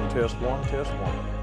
test one, test one.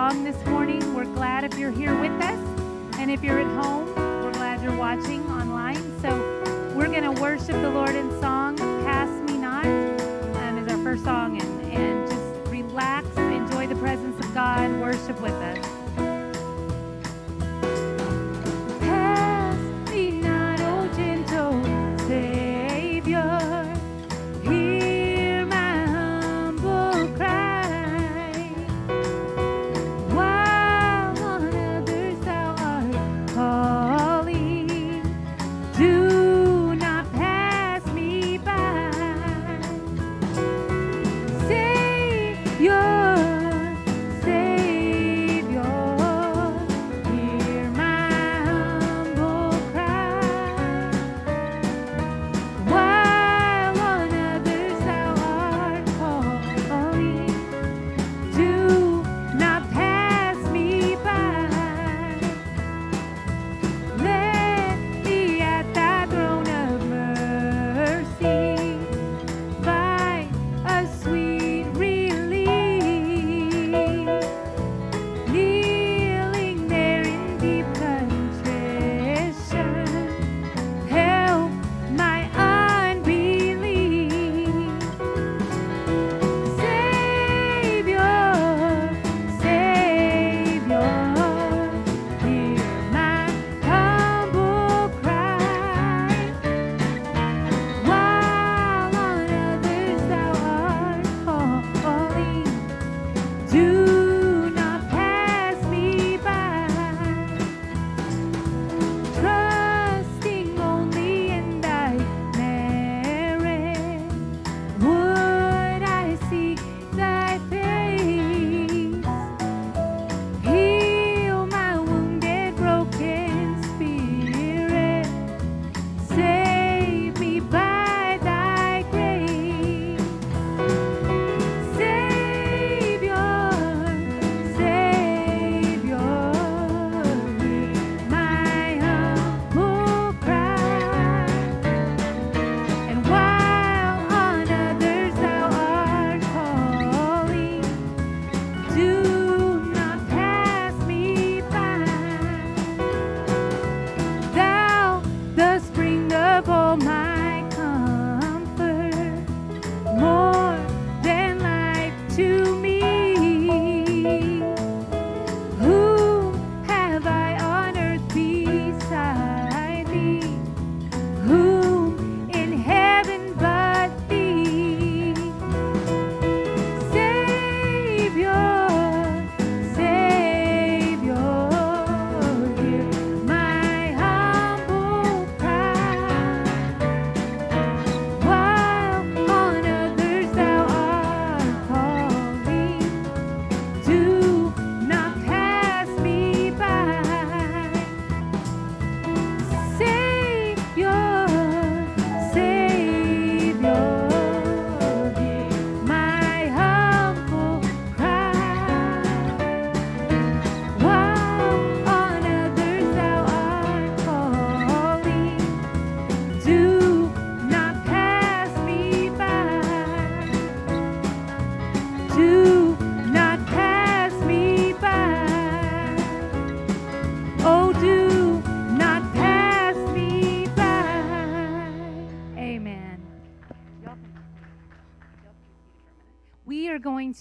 song this morning. We're glad if you're here with us. And if you're at home, we're glad you're watching online. So we're going to worship the Lord in song. Pass Me Not is our first song. And just relax, enjoy the presence of God, worship with us. Pass me not, O gentle Savior. Hear my humble cry. While on others thou art calling, do not pass me by. Savior.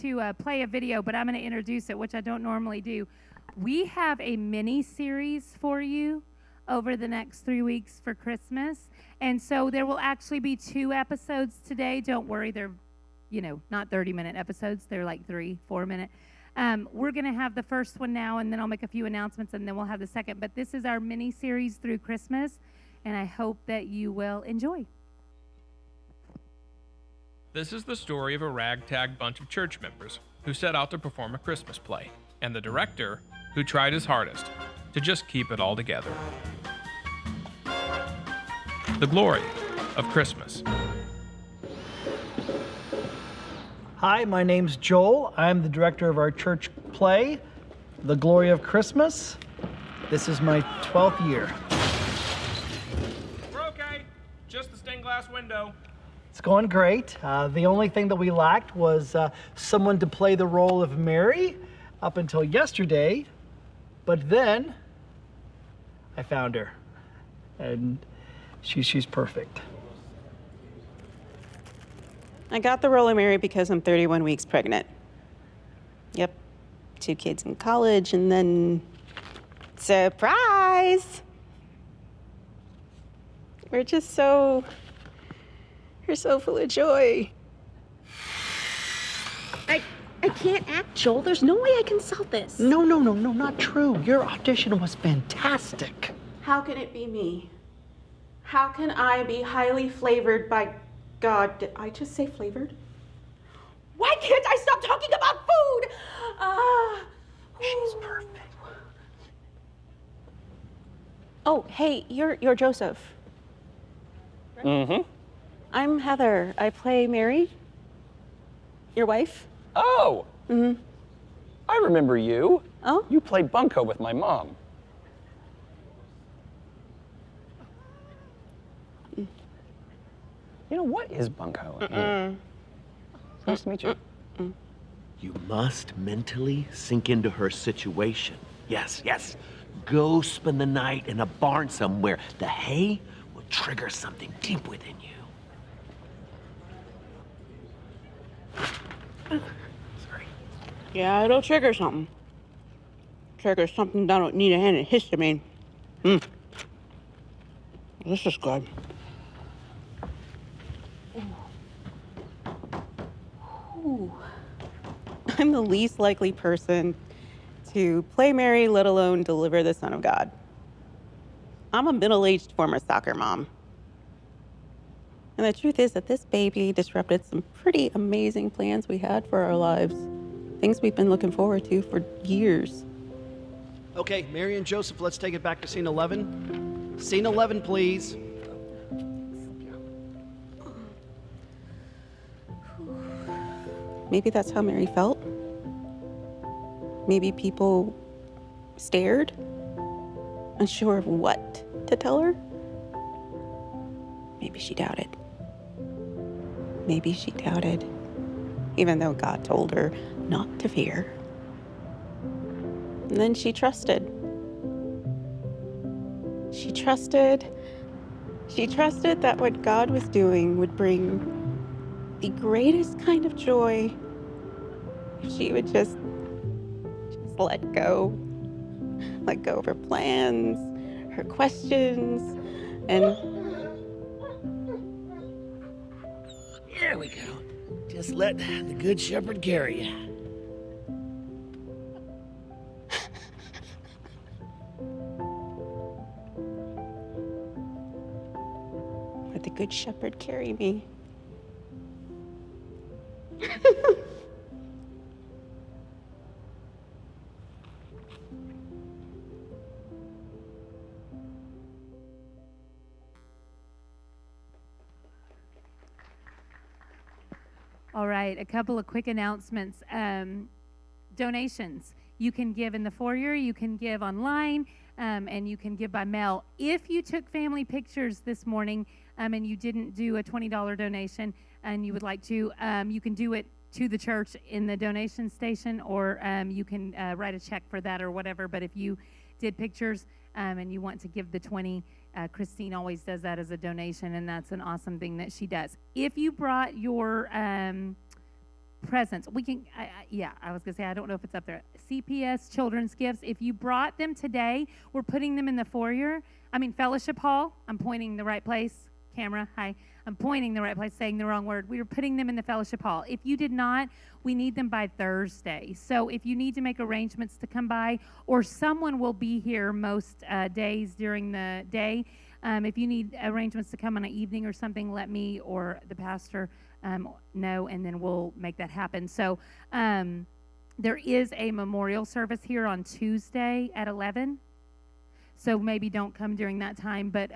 To play a video, but I'm going to introduce it, which I don't normally do. We have a mini series for you over the next 3 weeks for Christmas, and so there will actually be 2 episodes today. Don't worry, they're not 30-minute episodes. They're like 3-4 minute. We're going to have the first one now, and then I'll make a few announcements, and then we'll have the second. But this is our mini series through Christmas, and I hope that you will enjoy. This is the story of a ragtag bunch of church members who set out to perform a Christmas play, and the director who tried his hardest to just keep it all together. The Glory of Christmas. Hi, my name's Joel. I'm the director of our church play, The Glory of Christmas. This is my 12th year. We're okay. Just the stained glass window. It's going great. The only thing that we lacked was someone to play the role of Mary. up until yesterday, but then I found her, and she's perfect. I got the role of Mary because I'm 31 weeks pregnant. Yep, 2 kids in college, and then surprise! We're so full of joy. I can't act, Joel. There's no way I can sell this. No, not true. Your audition was fantastic. How can it be me? How can I be highly flavored by God? Did I just say flavored? Why can't I stop talking about food? She's perfect. Oh, hey, you're Joseph. Mm-hmm. I'm Heather. I play Mary. Your wife? Oh! Mm-hmm. I remember you. Oh? You played Bunko with my mom. You know, what is Bunko? Nice to meet you. You must mentally sink into her situation. Yes. Go spend the night in a barn somewhere. The hay will trigger something deep within you. Sorry. Yeah, it'll trigger something. Trigger something that don't need a hand in histamine. This is good. Ooh. I'm the least likely person to play Mary, let alone deliver the Son of God. I'm a middle-aged former soccer mom. And the truth is that this baby disrupted some pretty amazing plans we had for our lives. Things we've been looking forward to for years. Okay, Mary and Joseph, let's take it back to scene 11. Scene 11, please. Maybe that's how Mary felt. Maybe people stared, unsure of what to tell her. Maybe she doubted. Maybe she doubted, even though God told her not to fear. And then she trusted. She trusted that what God was doing would bring the greatest kind of joy if she would just let go of her plans, her questions, and There we go. Just let the Good Shepherd carry you. let the Good Shepherd carry me. All right, a couple of quick announcements. Donations. You can give in the foyer, you can give online, and you can give by mail. If you took family pictures this morning and you didn't do a $20 donation and you would like to, you can do it to the church in the donation station, or you can write a check for that or whatever. But if you did pictures and you want to give the 20, Christine always does that as a donation, and that's an awesome thing that she does. If you brought your presents, we can, I was going to say, I don't know if it's up there. CPS Children's Gifts, if you brought them today, we're putting them in the foyer. Fellowship Hall. I'm pointing the right place. Camera, hi. I'm pointing the right place, saying the wrong word. We were putting them in the Fellowship Hall. If you did not, we need them by Thursday. So if you need to make arrangements to come by, or someone will be here most days during the day. If you need arrangements to come on an evening or something, let me or the pastor know, and then we'll make that happen. So there is a memorial service here on Tuesday at 11. So maybe don't come during that time, but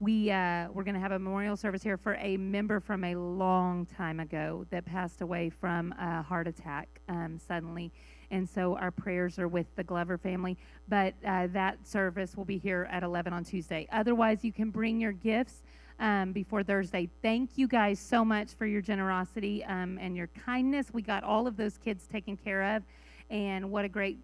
we're going to have a memorial service here for a member from a long time ago that passed away from a heart attack suddenly. And so our prayers are with the Glover family. But that service will be here at 11 on Tuesday. Otherwise, you can bring your gifts before Thursday. Thank you guys so much for your generosity and your kindness. We got all of those kids taken care of. and what a great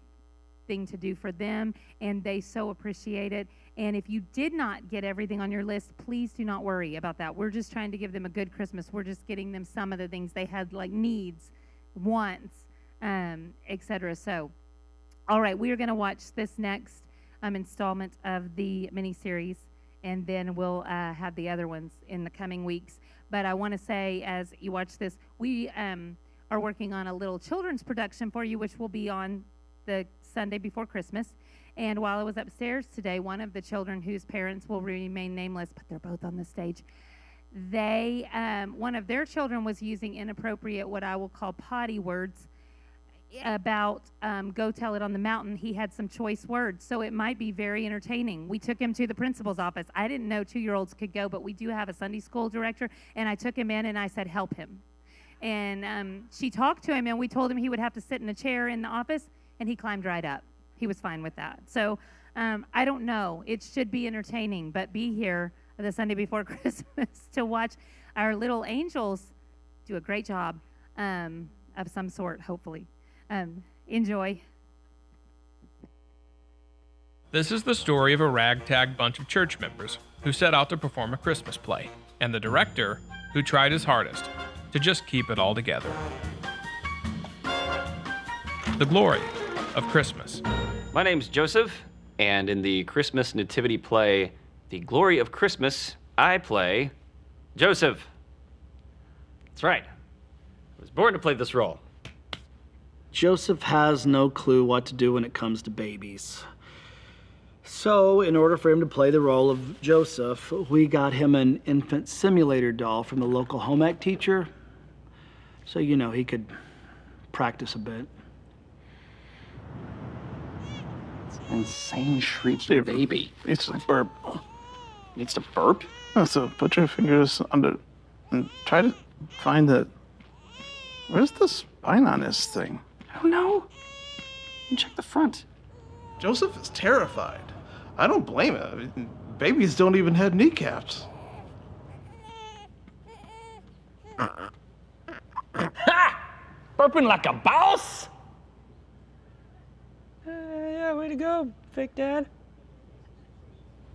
thing to do for them, and they so appreciate it. And if you did not get everything on your list, please do not worry about that. We're just trying to give them a good Christmas. We're just getting them some of the things they had, like needs, wants, etc. So, all right, we are going to watch this next installment of the miniseries, and then we'll have the other ones in the coming weeks. But I want to say, as you watch this, we are working on a little children's production for you, which will be on the Sunday before Christmas. And while I was upstairs today, one of the children whose parents will remain nameless, but they're both on the stage, they one of their children was using inappropriate, what I will call potty words, about go tell it on the mountain. He had some choice words, so it might be very entertaining. We took him to the principal's office. I didn't know 2-year-olds could go, but we do have a Sunday school director, and I took him in and I said, help him. And she talked to him, and we told him he would have to sit in a chair in the office, and he climbed right up. He was fine with that. So I don't know. It should be entertaining, but be here the Sunday before Christmas to watch our little angels do a great job of some sort, hopefully. Enjoy. This is the story of a ragtag bunch of church members who set out to perform a Christmas play, and the director who tried his hardest to just keep it all together. The Glory of Christmas. My name's Joseph, and in the Christmas nativity play, The Glory of Christmas, I play Joseph. That's right. I was born to play this role. Joseph has no clue what to do when it comes to babies. So, in order for him to play the role of Joseph, we got him an infant simulator doll from the local home ec teacher, so he could practice a bit. Insane shrieks for baby. Needs to burp. Needs to burp? So put your fingers under and try to find the... Where's the spine on this thing? I don't know. You check the front. Joseph is terrified. I don't blame him. I mean, babies don't even have kneecaps. Ha! Burping like a boss? Yeah, way to go, fake dad.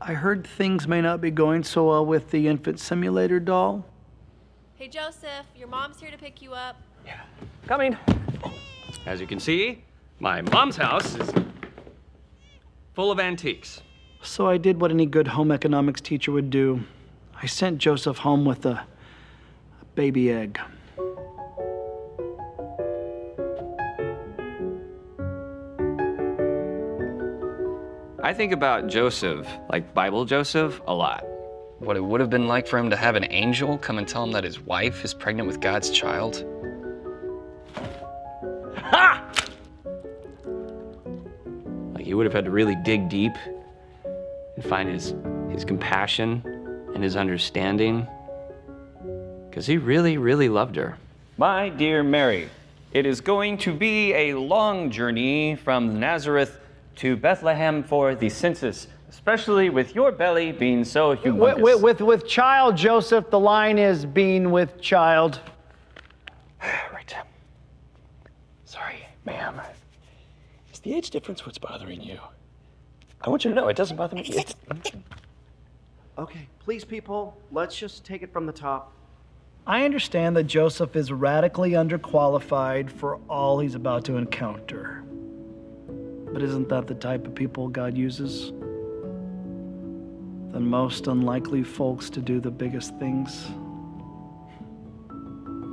I heard things may not be going so well with the infant simulator doll. Hey, Joseph, your mom's here to pick you up. Yeah, coming. As you can see, my mom's house is full of antiques. So I did what any good home economics teacher would do. I sent Joseph home with a baby egg. I think about Joseph, like Bible Joseph, a lot. What it would have been like for him to have an angel come and tell him that his wife is pregnant with God's child. Ha! Like he would have had to really dig deep and find his compassion and his understanding, because he really, really loved her. My dear Mary, it is going to be a long journey from Nazareth to Bethlehem for the census, especially with your belly being so humongous. With child, Joseph, the line is being with child. Right. Sorry, ma'am. Is the age difference what's bothering you? I want you to know it doesn't bother me. Okay, please, people, let's just take it from the top. I understand that Joseph is radically underqualified for all he's about to encounter. But isn't that the type of people God uses? The most unlikely folks to do the biggest things?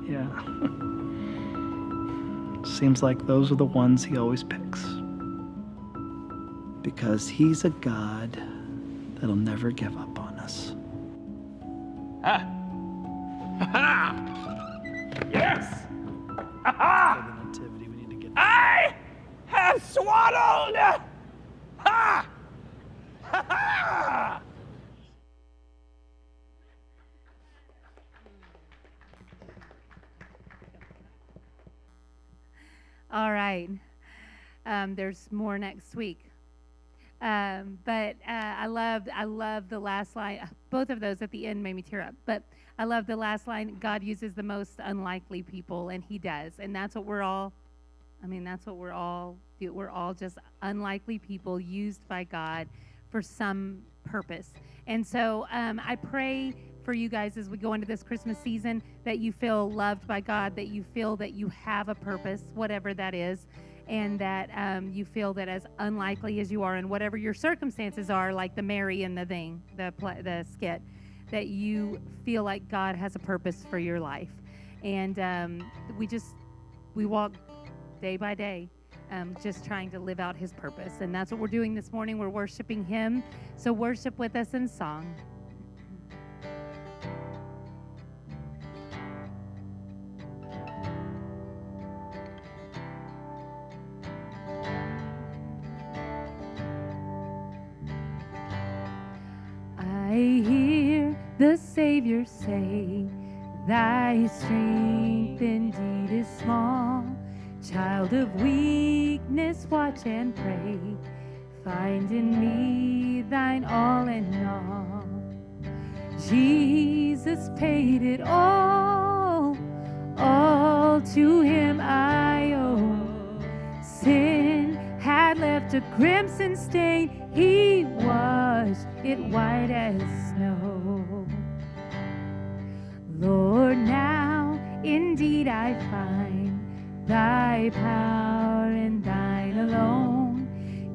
Yeah. Seems like those are the ones he always picks. Because he's a God that'll never give up on us. Ah! Ha-ha! Yes! Ha-ha! I have swaddled! Ha! Ha-ha! All right. There's more next week. But I love the last line. Both of those at the end made me tear up. But I love the last line. God uses the most unlikely people, and he does. And that's what we're all I mean, that's what we're all just unlikely people used by God for some purpose. And so I pray for you guys as we go into this Christmas season that you feel loved by God, that you feel that you have a purpose, whatever that is, and that you feel that as unlikely as you are and whatever your circumstances are, like the Mary and the thing, the skit, that you feel like God has a purpose for your life. And we walk day by day, just trying to live out his purpose. And that's what we're doing this morning. We're worshiping him. So worship with us in song. I hear the Savior say, thy strength indeed is small. Child of weakness, watch and pray. Find in me thine all in all. Jesus paid it all to him I owe. Sin had left a crimson stain, he washed it white as snow. Lord, now indeed I find thy power and thine alone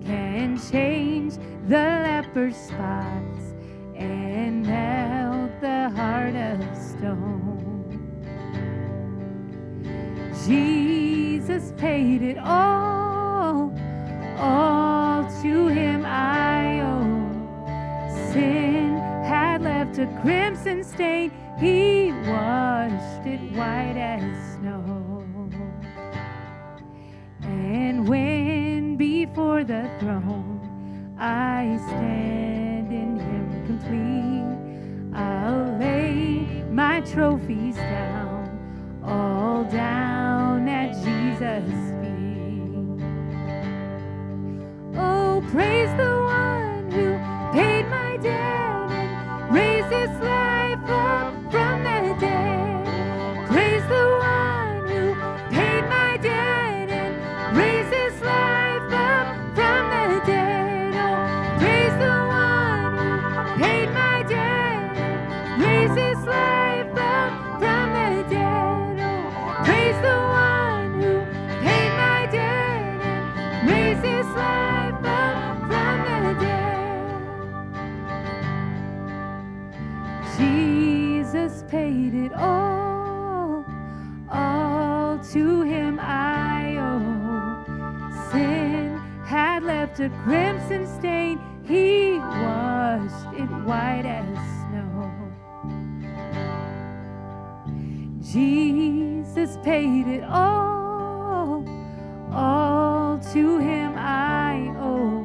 can change the leper's spots and melt the heart of stone. Jesus paid it all to him I owe. Sin had left a crimson stain, he washed it white as snow. And when before the throne I stand in him complete, I'll lay my trophies down, all down at Jesus' feet. Oh, praise the one who paid my debt and raised his life up from the dead. Praise the one who paid my debt and raised his life up from the dead. Oh, praise the one who paid my debt and raised his life up from the dead. Oh, praise the one who paid my debt and raised his life up from the dead. Jesus paid it all to him I owe. Sin had left a crimson stain, he washed it white as snow. Jesus paid it all to him I owe.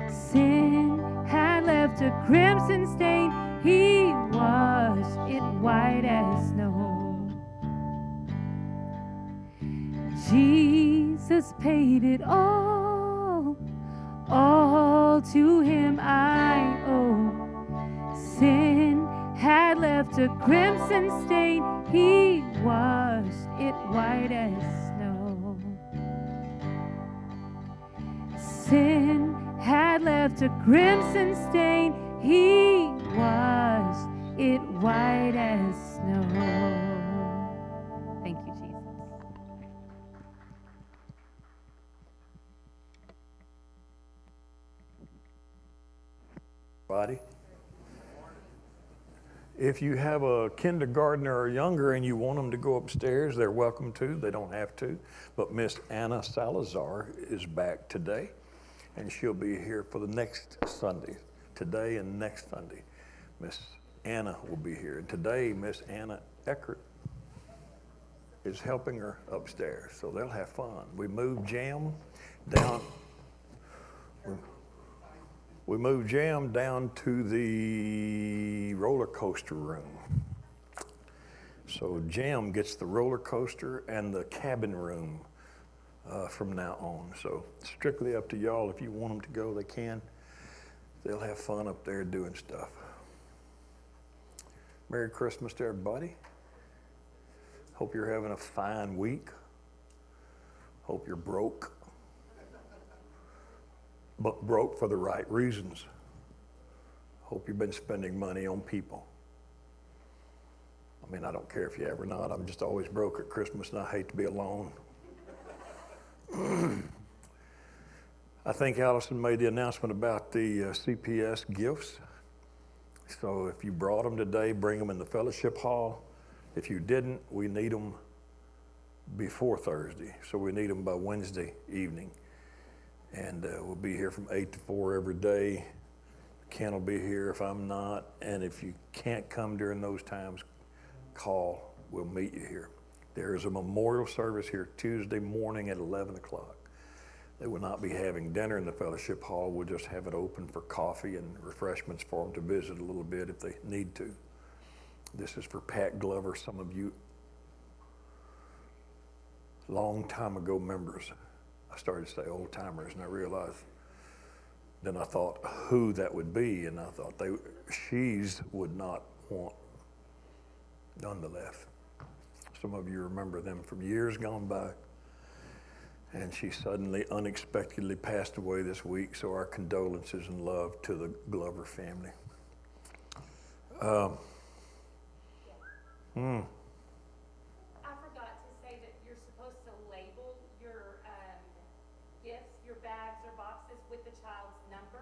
Sin had left a crimson stain, he washed it white as snow. Jesus paid it all to him I owe. Sin had left a crimson stain, he washed it white as snow. Sin had left a crimson stain, he washed it white as snow. Thank you, Jesus. If you have a kindergartner or younger and you want them to go upstairs, they're welcome to. They don't have to. But Miss Anna Salazar is back today, and she'll be here for the next Sunday, today and next Sunday. Miss Anna will be here. And today, Miss Anna Eckert is helping her upstairs, so they'll have fun. We moved Jam down. We moved Jam down to the roller coaster room. So Jam gets the roller coaster and the cabin room from now on. So strictly up to y'all. If you want them to go, they can. They'll have fun up there doing stuff. Merry Christmas to everybody. Hope you're having a fine week. Hope you're broke, but broke for the right reasons. Hope you've been spending money on people. I mean, I don't care if you have or not. I'm just always broke at Christmas, and I hate to be alone. I think Allison made the announcement about the CPS gifts. So if you brought them today, bring them in the fellowship hall. If you didn't, we need them before Thursday. So we need them by Wednesday evening. And we'll be here from 8 to 4 every day. Ken will be here if I'm not. And if you can't come during those times, call. We'll meet you here. There is a memorial service here Tuesday morning at 11 o'clock. They will not be having dinner in the fellowship hall. We'll just have it open for coffee and refreshments for them to visit a little bit if they need to. This is for Pat Glover, some of you long time ago members. I started to say old timers, and I realized, then I thought who that would be, and I thought she's would not want, nonetheless. Some of you remember them from years gone by. And she suddenly, unexpectedly passed away this week, so our condolences and love to the Glover family. I forgot to say that you're supposed to label your gifts, your bags or boxes with the child's number.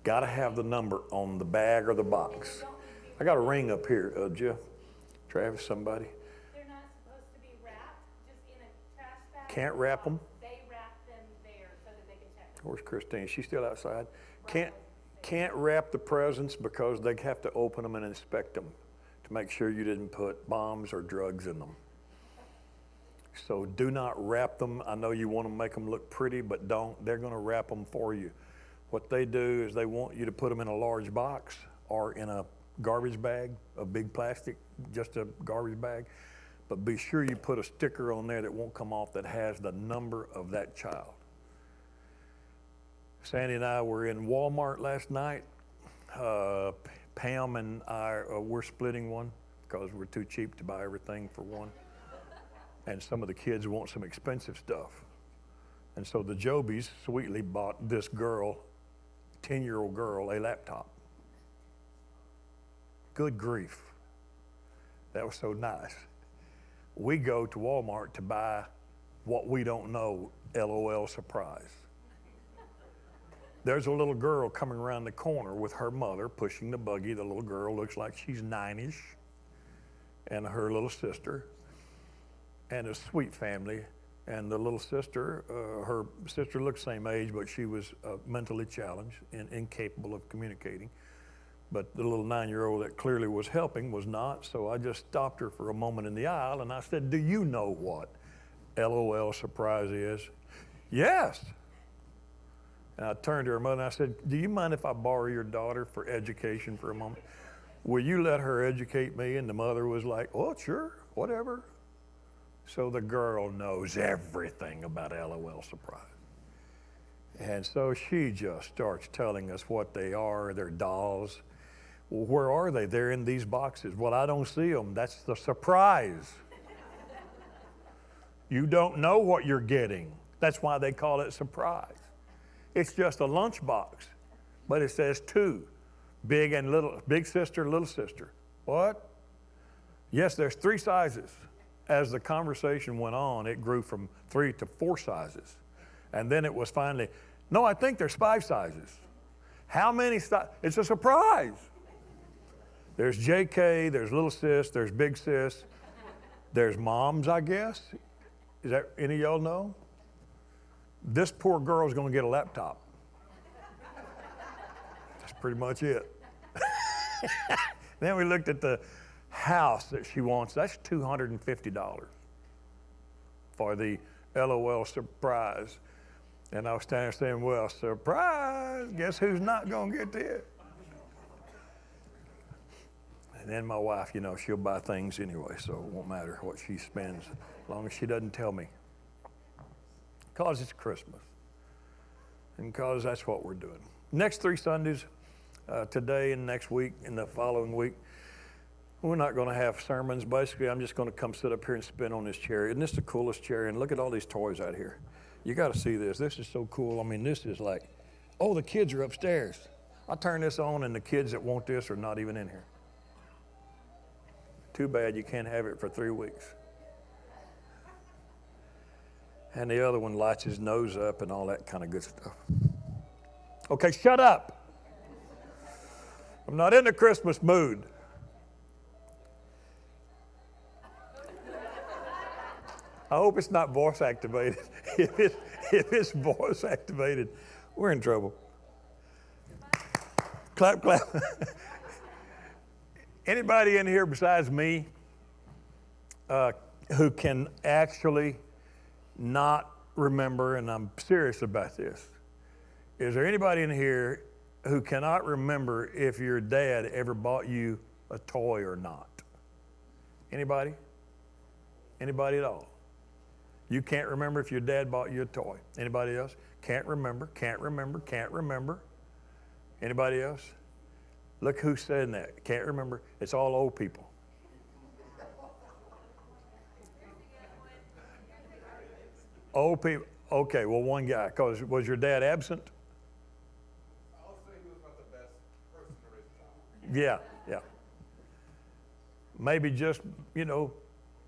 Got to have the number on the bag or the box. I got a ring up here, Jeff, Travis, somebody. They're not supposed to be wrapped, just in a trash bag. Can't wrap them. They wrap them there so that they can check. Where's Christine? She's still outside. Can't wrap the presents because they have to open them and inspect them to make sure you didn't put bombs or drugs in them. So do not wrap them. I know you want to make them look pretty, but don't. They're going to wrap them for you. What they do is they want you to put them in a large box or in a garbage bag, a big plastic, just a garbage bag. But be sure you put a sticker on there that won't come off that has the number of that child. Sandy and I were in Walmart last night. Pam and I, we're splitting one because we're too cheap to buy everything for one. And some of the kids want some expensive stuff. And so the Jobies sweetly bought this girl, 10-year-old girl, a laptop. Good grief. That was so nice. We go to Walmart to buy what we don't know, LOL surprise. There's a little girl coming around the corner with her mother pushing the buggy. The little girl looks like she's 9-ish, and her little sister, and a sweet family. And the little sister, her sister looked same age, but she was mentally challenged and incapable of communicating. But the little 9-year-old that clearly was helping was not, so I just stopped her for a moment in the aisle, and I said, do you know what LOL surprise is? Yes. And I turned to her mother and I said, do you mind if I borrow your daughter for education for a moment? Will you let her educate me? And the mother was like, oh, sure, whatever. So the girl knows everything about LOL surprise. And so she just starts telling us what they are, they're dolls. Well, where are they? They're in these boxes. Well, I don't see them. That's the surprise. You don't know what you're getting. That's why they call it surprise. It's just a lunchbox, but it says two, big and little, big sister, little sister. What? Yes, there's 3 sizes. As the conversation went on, it grew from 3 to 4 sizes. And then it was finally, no, I think there's 5 sizes. How many sizes? It's a surprise. There's JK, there's little sis, there's big sis, there's moms, I guess. Is that, any of y'all know? This poor girl's gonna get a laptop. That's pretty much it. Then we looked at the house that she wants. That's $250 for the LOL surprise. And I was standing there saying, well, surprise, guess who's not gonna get this? And then my wife, you know, she'll buy things anyway, so it won't matter what she spends, as long as she doesn't tell me. Because it's Christmas, and because that's what we're doing. Next 3 Sundays, today and next week and the following week, we're not going to have sermons. Basically, I'm just going to come sit up here and spin on this chair. Isn't this the coolest chair? And look at all these toys out here. You got to see this. This is so cool. I mean, this is like, oh, the kids are upstairs. I turn this on and the kids that want this are not even in here. Too bad you can't have it for 3 weeks. And the other one lights his nose up and all that kind of good stuff. Okay, shut up. I'm not in the Christmas mood. I hope it's not voice activated. If it's voice activated, we're in trouble. Clap, clap. Anybody in here besides me who can actually not remember, and I'm serious about this, is there anybody in here who cannot remember if your dad ever bought you a toy or not? Anybody? Anybody at all? You can't remember if your dad bought you a toy. Anybody else? Can't remember, can't remember, can't remember. Anybody else? Look who's saying that. Can't remember. It's all old people. Old people. Okay, well, one guy. Because was your dad absent? I'll say he was not the best person to raise a child. Yeah. Maybe just,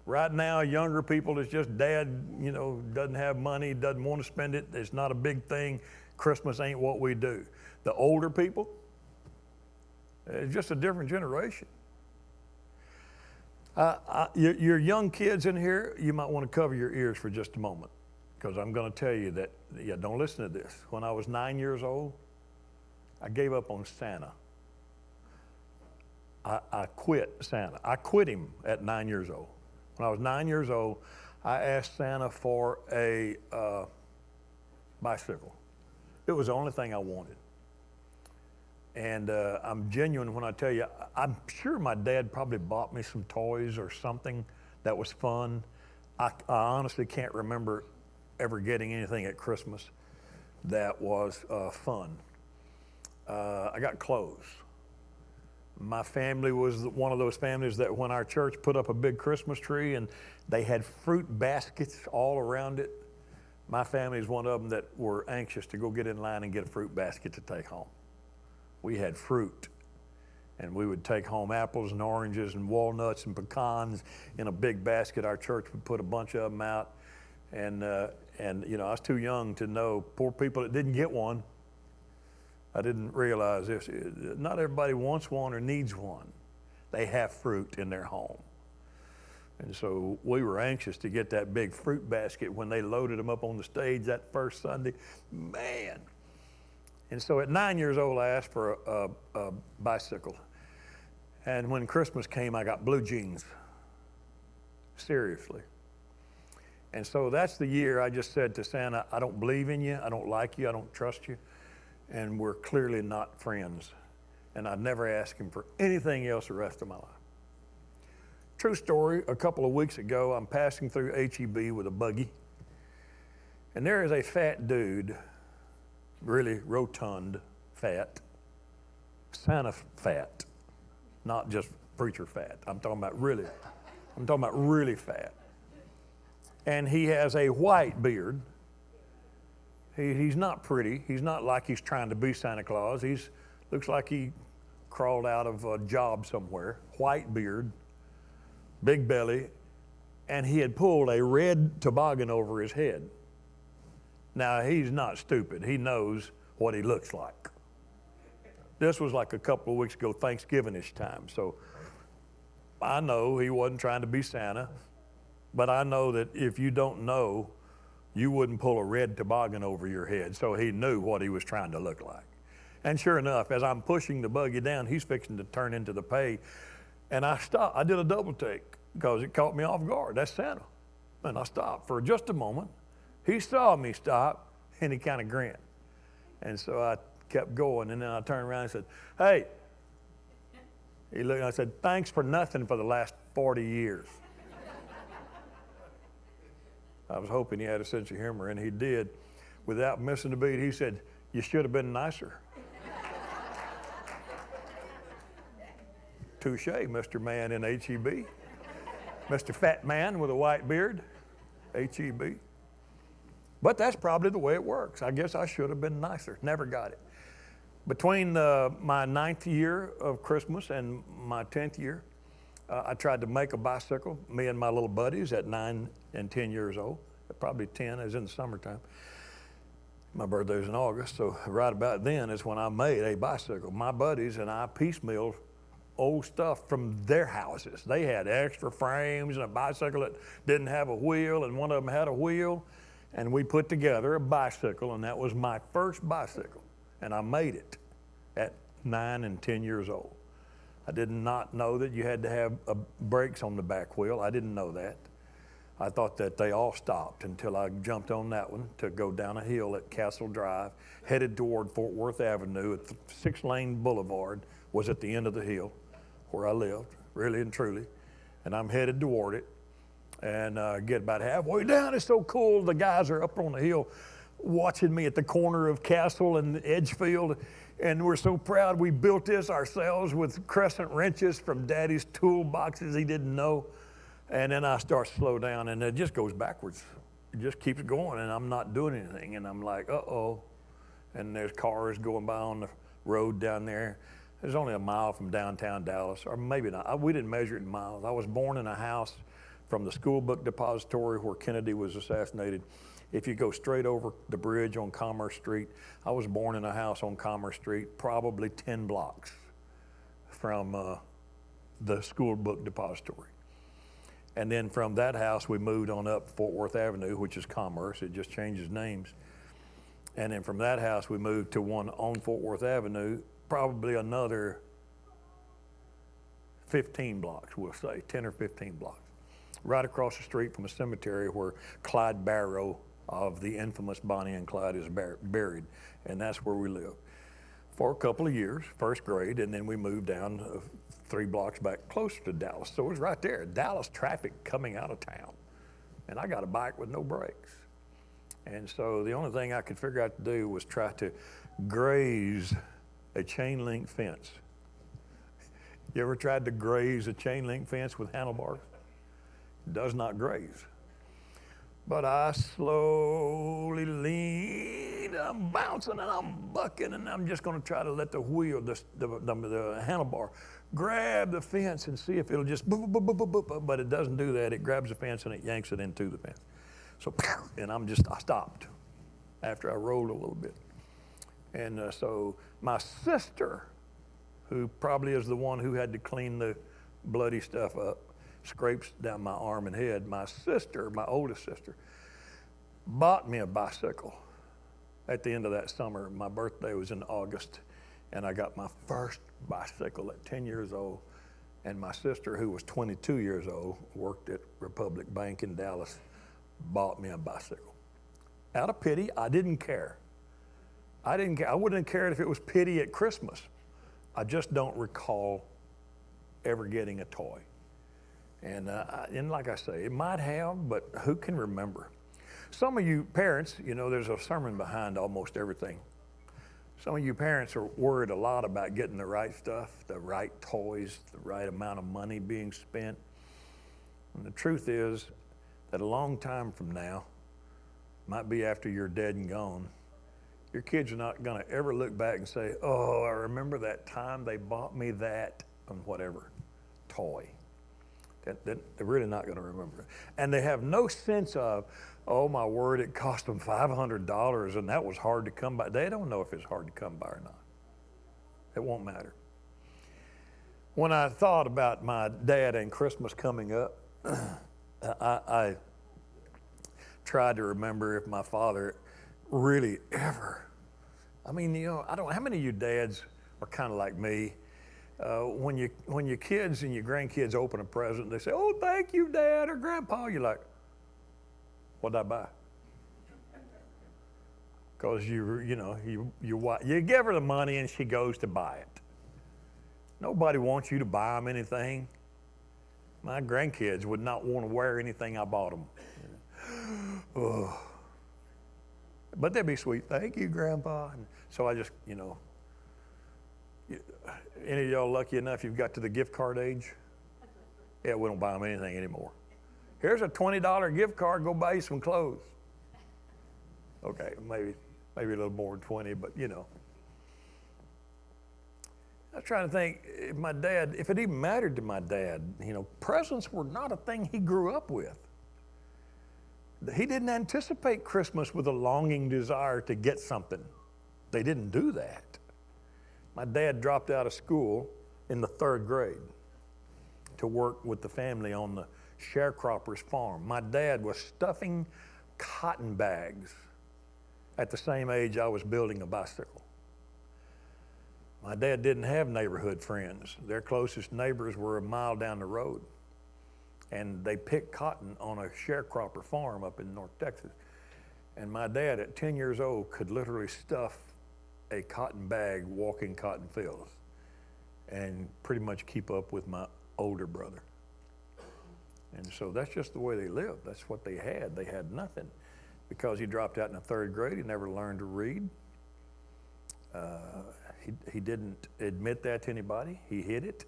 right now, younger people, it's just dad, doesn't have money, doesn't want to spend it. It's not a big thing. Christmas ain't what we do. The older people, it's just a different generation. Your young kids in here, you might want to cover your ears for just a moment, because I'm going to tell you that, don't listen to this. When I was 9 years old, I gave up on Santa. I quit Santa. I quit him at 9 years old. When I was 9 years old, I asked Santa for a bicycle. It was the only thing I wanted. And I'm genuine when I tell you, I'm sure my dad probably bought me some toys or something that was fun. I honestly can't remember ever getting anything at Christmas that was fun. I got clothes. My family was one of those families that when our church put up a big Christmas tree and they had fruit baskets all around it, my family is one of them that were anxious to go get in line and get a fruit basket to take home. We had fruit, and we would take home apples and oranges and walnuts and pecans in a big basket. Our church would put a bunch of them out, and I was too young to know poor people that didn't get one. I didn't realize this. Not everybody wants one or needs one. They have fruit in their home. And so we were anxious to get that big fruit basket when they loaded them up on the stage that first Sunday. Man. And so at 9 years old, I asked for a bicycle. And when Christmas came, I got blue jeans. Seriously. And so that's the year I just said to Santa, I don't believe in you, I don't like you, I don't trust you, and we're clearly not friends. And I'd never ask him for anything else the rest of my life. True story, a couple of weeks ago, I'm passing through H-E-B with a buggy, and there is a fat dude, really rotund fat, Santa fat, not just preacher fat. I'm talking about really fat. And he has a white beard. He's not pretty. He's not like he's trying to be Santa Claus. Looks like he crawled out of a job somewhere. White beard, big belly, and he had pulled a red toboggan over his head. Now, he's not stupid. He knows what he looks like. This was like a couple of weeks ago, Thanksgiving-ish time. So I know he wasn't trying to be Santa, but I know that if you don't know, you wouldn't pull a red toboggan over your head. So he knew what he was trying to look like. And sure enough, as I'm pushing the buggy down, he's fixing to turn into the pay. And I stopped. I did a double take because it caught me off guard. That's Santa. And I stopped for just a moment. He saw me stop, and he kind of grinned. And so I kept going, and then I turned around and said, hey. He looked, and I said, thanks for nothing for the last 40 years. I was hoping he had a sense of humor, and he did. Without missing a beat, he said, you should have been nicer. Touche, Mr. Man in H-E-B. Mr. Fat Man with a white beard, H-E-B. But that's probably the way it works. I guess I should have been nicer. Never got it. Between my 9th year of Christmas and my 10th year, I tried to make a bicycle, me and my little buddies at 9 and 10 years old. Probably 10, is in the summertime. My birthday was in August, so right about then is when I made a bicycle. My buddies and I piecemealed old stuff from their houses. They had extra frames and a bicycle that didn't have a wheel, and one of them had a wheel, and we put together a bicycle, and that was my first bicycle. And I made it at 9 and 10 years old. I did not know that you had to have brakes on the back wheel. I didn't know that. I thought that they all stopped until I jumped on that one to go down a hill at Castle Drive, headed toward Fort Worth Avenue. At the 6-lane boulevard was at the end of the hill where I lived, really and truly. And I'm headed toward it, and get about halfway down. It's so cool. The guys are up on the hill watching me at the corner of Castle and Edgefield, and we're so proud we built this ourselves with crescent wrenches from Daddy's toolboxes he didn't know. And then I start to slow down, and it just goes backwards. It just keeps going, and I'm not doing anything. And I'm like, uh-oh. And there's cars going by on the road down there. There's only a mile from downtown Dallas, or maybe not. We didn't measure it in miles. I was born in a house from the school book depository where Kennedy was assassinated. If you go straight over the bridge on Commerce Street, I was born in a house on Commerce Street, probably 10 blocks from the school book depository. And then from that house, we moved on up Fort Worth Avenue, which is Commerce. It just changes names. And then from that house, we moved to one on Fort Worth Avenue, probably another 15 blocks, we'll say, 10 or 15 blocks. Right across the street from a cemetery where Clyde Barrow of the infamous Bonnie and Clyde is buried. And that's where we lived for a couple of years, first grade, and then we moved down 3 blocks back closer to Dallas. So it was right there, Dallas traffic coming out of town. And I got a bike with no brakes. And so the only thing I could figure out to do was try to graze a chain link fence. You ever tried to graze a chain link fence with handlebars? It does not graze. But I slowly lean, I'm bouncing and I'm bucking, and I'm just gonna try to let the wheel, the handlebar, grab the fence and see if it'll just boop, boop, boop, boop, boop, boop, but it doesn't do that. It grabs the fence and it yanks it into the fence. So, and I stopped after I rolled a little bit. And so my sister, who probably is the one who had to clean the bloody stuff up, scrapes down my arm and head. My sister, my oldest sister, bought me a bicycle at the end of that summer. My birthday was in August, and I got my first bicycle at 10 years old. And my sister, who was 22 years old, worked at Republic Bank in Dallas, bought me a bicycle. Out of pity, I didn't care. I didn't care. I wouldn't have cared if it was pity at Christmas. I just don't recall ever getting a toy. And like I say, it might have, but who can remember? Some of you parents, you know, there's a sermon behind almost everything. Some of you parents are worried a lot about getting the right stuff, the right toys, the right amount of money being spent. And the truth is that a long time from now, might be after you're dead and gone, your kids are not going to ever look back and say, oh, I remember that time they bought me that on whatever toy. They're really not going to remember it. And they have no sense of, oh my word, it cost them $500 and that was hard to come by. They don't know if it's hard to come by or not. It won't matter. When I thought about my dad and Christmas coming up, I tried to remember if my father really ever, I mean, you know, how many of you dads are kind of like me? When your kids and your grandkids open a present, they say, oh, thank you, Dad or Grandpa. You're like, what'd I buy? Because you give her the money and she goes to buy it. Nobody wants you to buy them anything. My grandkids would not want to wear anything I bought them. Oh. But they'd be sweet. Thank you, Grandpa. And so I just, any of y'all lucky enough you've got to the gift card age? Yeah, we don't buy them anything anymore. Here's a $20 gift card, go buy you some clothes. Okay, maybe a little more than 20, but you know. I was trying to think, if it even mattered to my dad, you know, presents were not a thing he grew up with. He didn't anticipate Christmas with a longing desire to get something. They didn't do that. My dad dropped out of school in the 3rd grade to work with the family on the sharecropper's farm. My dad was stuffing cotton bags at the same age I was building a bicycle. My dad didn't have neighborhood friends. Their closest neighbors were a mile down the road. And they picked cotton on a sharecropper farm up in North Texas. And my dad, at 10 years old, could literally stuff a cotton bag walking cotton fields and pretty much keep up with my older brother. And so that's just the way they lived. That's what they had. They had nothing. Because he dropped out in the 3rd grade, he never learned to read. He didn't admit that to anybody. He hid it.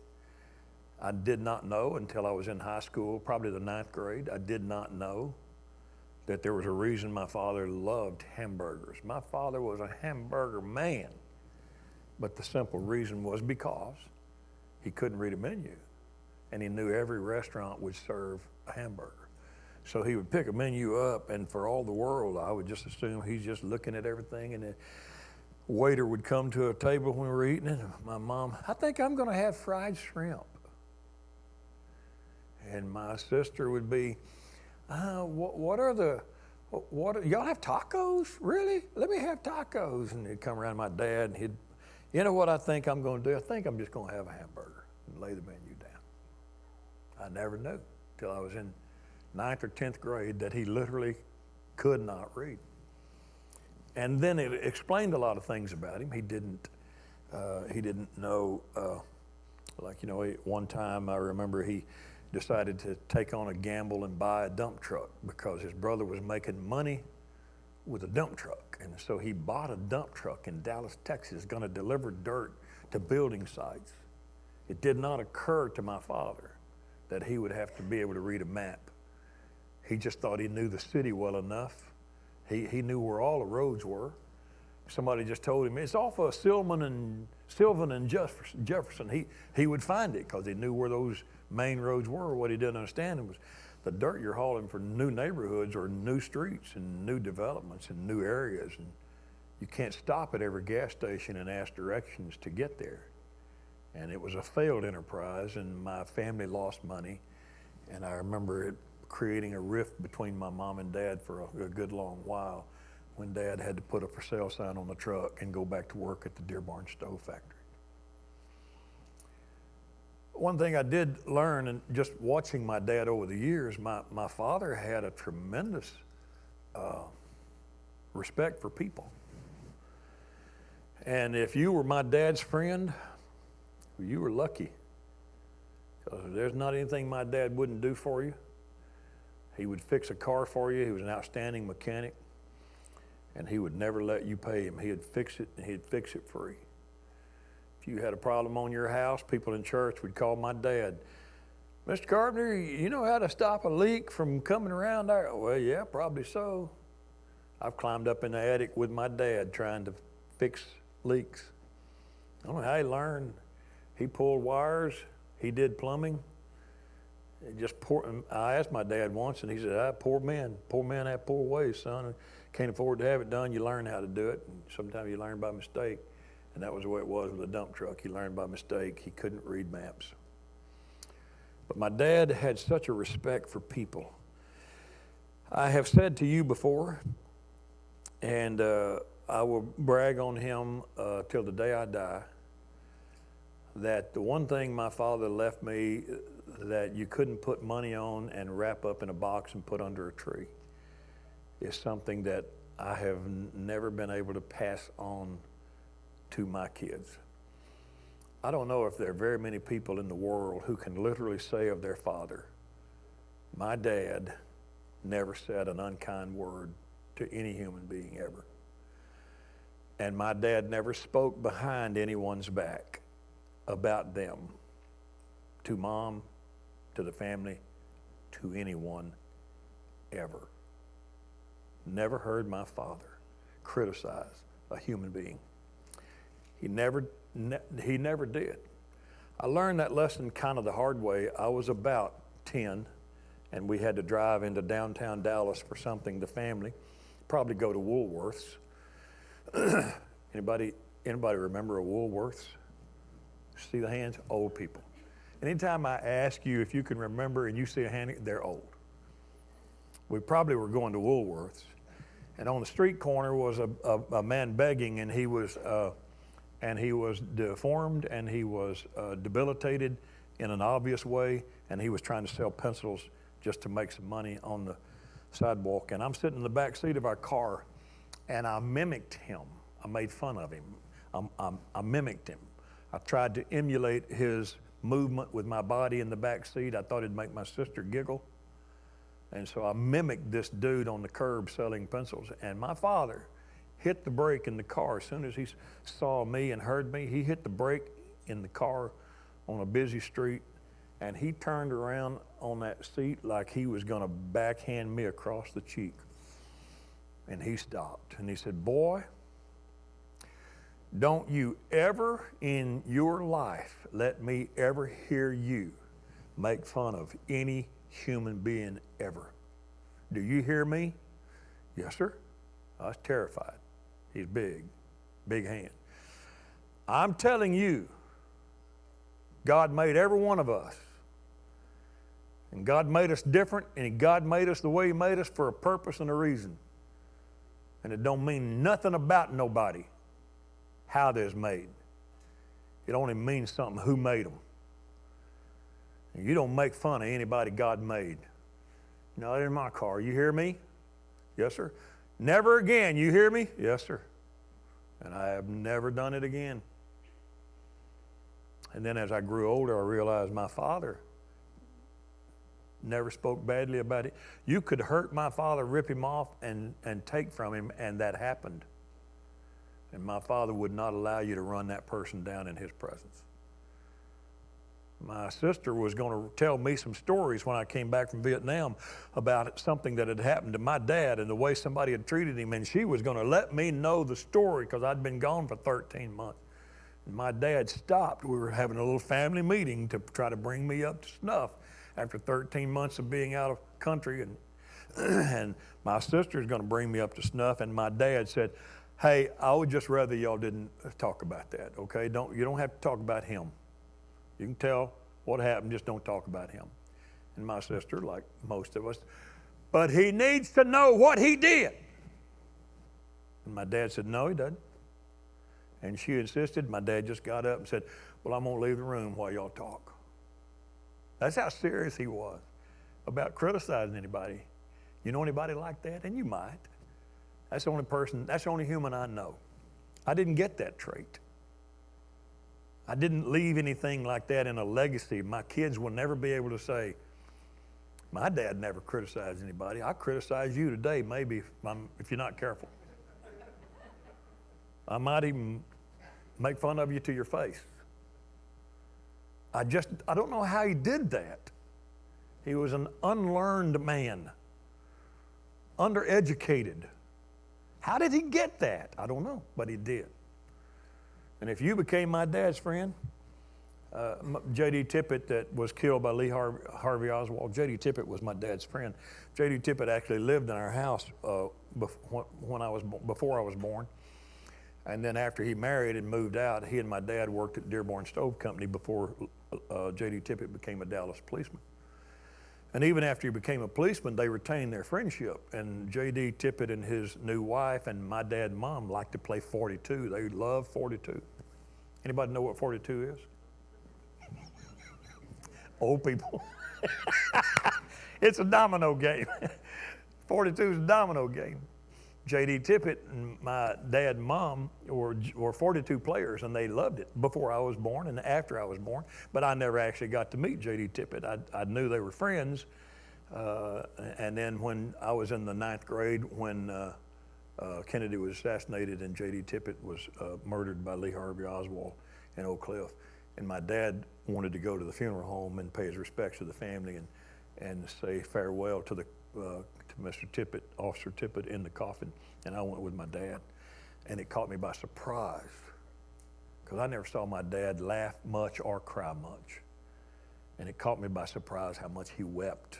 I did not know until I was in high school, probably the 9th grade. I did not know that there was a reason my father loved hamburgers. My father was a hamburger man. But the simple reason was because he couldn't read a menu. And he knew every restaurant would serve a hamburger. So he would pick a menu up, and for all the world, I would just assume he's just looking at everything, and the waiter would come to a table when we were eating it. My mom, I think I'm gonna have fried shrimp. And my sister would be, y'all have tacos? Really? Let me have tacos. And he'd come around my dad, and you know what I think I'm gonna do? I think I'm just gonna have a hamburger and lay the menu down. I never knew till I was in 9th or 10th grade that he literally could not read. And then it explained a lot of things about him. He didn't know, like, you know, one time I remember he decided to take on a gamble and buy a dump truck because his brother was making money with a dump truck. And so he bought a dump truck in Dallas, Texas, gonna deliver dirt to building sites. It did not occur to my father that he would have to be able to read a map. He just thought he knew the city well enough. He knew where all the roads were. Somebody just told him, it's off of Sylvan and Jefferson. He would find it because he knew where those main roads were. What he didn't understand was the dirt you're hauling for new neighborhoods or new streets and new developments and new areas. And you can't stop at every gas station and ask directions to get there. And it was a failed enterprise, and my family lost money. And I remember it creating a rift between my mom and dad for a good long while when Dad had to put a for sale sign on the truck and go back to work at the Dearborn Stove Factory. One thing I did learn, and just watching my dad over the years, my father had a tremendous respect for people. And if you were my dad's friend, you were lucky. Because there's not anything my dad wouldn't do for you. He would fix a car for you. He was an outstanding mechanic. And he would never let you pay him. He'd fix it, and he'd fix it free. If you had a problem on your house, people in church would call my dad. Mr. Carpenter, you know how to stop a leak from coming around there? Well, yeah, probably so. I've climbed up in the attic with my dad trying to fix leaks. I don't know how he learned. He pulled wires. He did plumbing. I asked my dad once, and he said, poor men have poor ways, son. Can't afford to have it done. You learn how to do it. And sometimes you learn by mistake. And that was the way it was with a dump truck. He learned by mistake. He couldn't read maps. But my dad had such a respect for people. I have said to you before, and I will brag on him till the day I die, that the one thing my father left me that you couldn't put money on and wrap up in a box and put under a tree is something that I have never been able to pass on to my kids. I don't know if there are very many people in the world who can literally say of their father, my dad never said an unkind word to any human being ever. And my dad never spoke behind anyone's back about them, to mom, to the family, to anyone ever. Never heard my father criticize a human being. He never did. I learned that lesson kind of the hard way. I was about 10, and we had to drive into downtown Dallas for something, the family, probably go to Woolworths. Anybody remember a Woolworths? See the hands? Old people. Anytime I ask you if you can remember and you see a hand, they're old. We probably were going to Woolworths, and on the street corner was a man begging, and he was deformed, and he was debilitated in an obvious way, and he was trying to sell pencils just to make some money on the sidewalk. And I'm sitting in the back seat of our car, and I mimicked him. I made fun of him. I mimicked him. I tried to emulate his movement with my body in the back seat. I thought it'd make my sister giggle. And so I mimicked this dude on the curb selling pencils. And my father hit the brake in the car. As soon as he saw me and heard me, he hit the brake in the car on a busy street, and he turned around on that seat like he was going to backhand me across the cheek. And he stopped, and he said, "Boy, don't you ever in your life let me ever hear you make fun of any human being ever. Do you hear me?" "Yes, sir." I was terrified. He's big hand. "I'm telling you, God made every one of us. And God made us different, and God made us the way He made us for a purpose and a reason. And it don't mean nothing about nobody how they're made. It only means something who made them. And you don't make fun of anybody God made." "Not in my car. You hear me?" "Yes, sir." "Never again. You hear me?" "Yes, sir." And I have never done it again. And then as I grew older, I realized my father never spoke badly about it. You could hurt my father, rip him off, and take from him, and that happened. And my father would not allow you to run that person down in his presence. My sister was going to tell me some stories when I came back from Vietnam about something that had happened to my dad and the way somebody had treated him, and she was going to let me know the story because I'd been gone for 13 months. And my dad stopped. We were having a little family meeting to try to bring me up to snuff after 13 months of being out of country, and my sister's going to bring me up to snuff, and my dad said, "Hey, I would just rather y'all didn't talk about that, okay? You don't have to talk about him. You can tell what happened, just don't talk about him." And my sister, like most of us, "But he needs to know what he did." And my dad said, "No, he doesn't." And she insisted. My dad just got up and said, "Well, I'm going to leave the room while y'all talk." That's how serious he was about criticizing anybody. You know anybody like that? And you might. That's the only human I know. I didn't get that trait. I didn't leave anything like that in a legacy. My kids will never be able to say, "My dad never criticized anybody. I criticize you today, maybe if you're not careful. I might even make fun of you to your face." I don't know how he did that. He was an unlearned man, undereducated. How did he get that? I don't know, but he did. And if you became my dad's friend, J.D. Tippett, that was killed by Lee Harvey Oswald, J.D. Tippett was my dad's friend. J.D. Tippett actually lived in our house before I was born. And then after he married and moved out, he and my dad worked at Dearborn Stove Company before J.D. Tippett became a Dallas policeman. And even after he became a policeman, they retained their friendship. And J.D. Tippett and his new wife and my dad and mom liked to play 42. They love 42. Anybody know what 42 is? Old people. It's a domino game. 42 is a domino game. J.D. Tippett and my dad and mom were 42 players, and they loved it before I was born and after I was born. But I never actually got to meet J.D. Tippett. I knew they were friends. And then when I was in the 9th grade, when Kennedy was assassinated and J.D. Tippett was murdered by Lee Harvey Oswald in Oak Cliff, and my dad wanted to go to the funeral home and pay his respects to the family and say farewell to Mr. Tippett, Officer Tippett, in the coffin, and I went with my dad. And it caught me by surprise because I never saw my dad laugh much or cry much. And it caught me by surprise how much he wept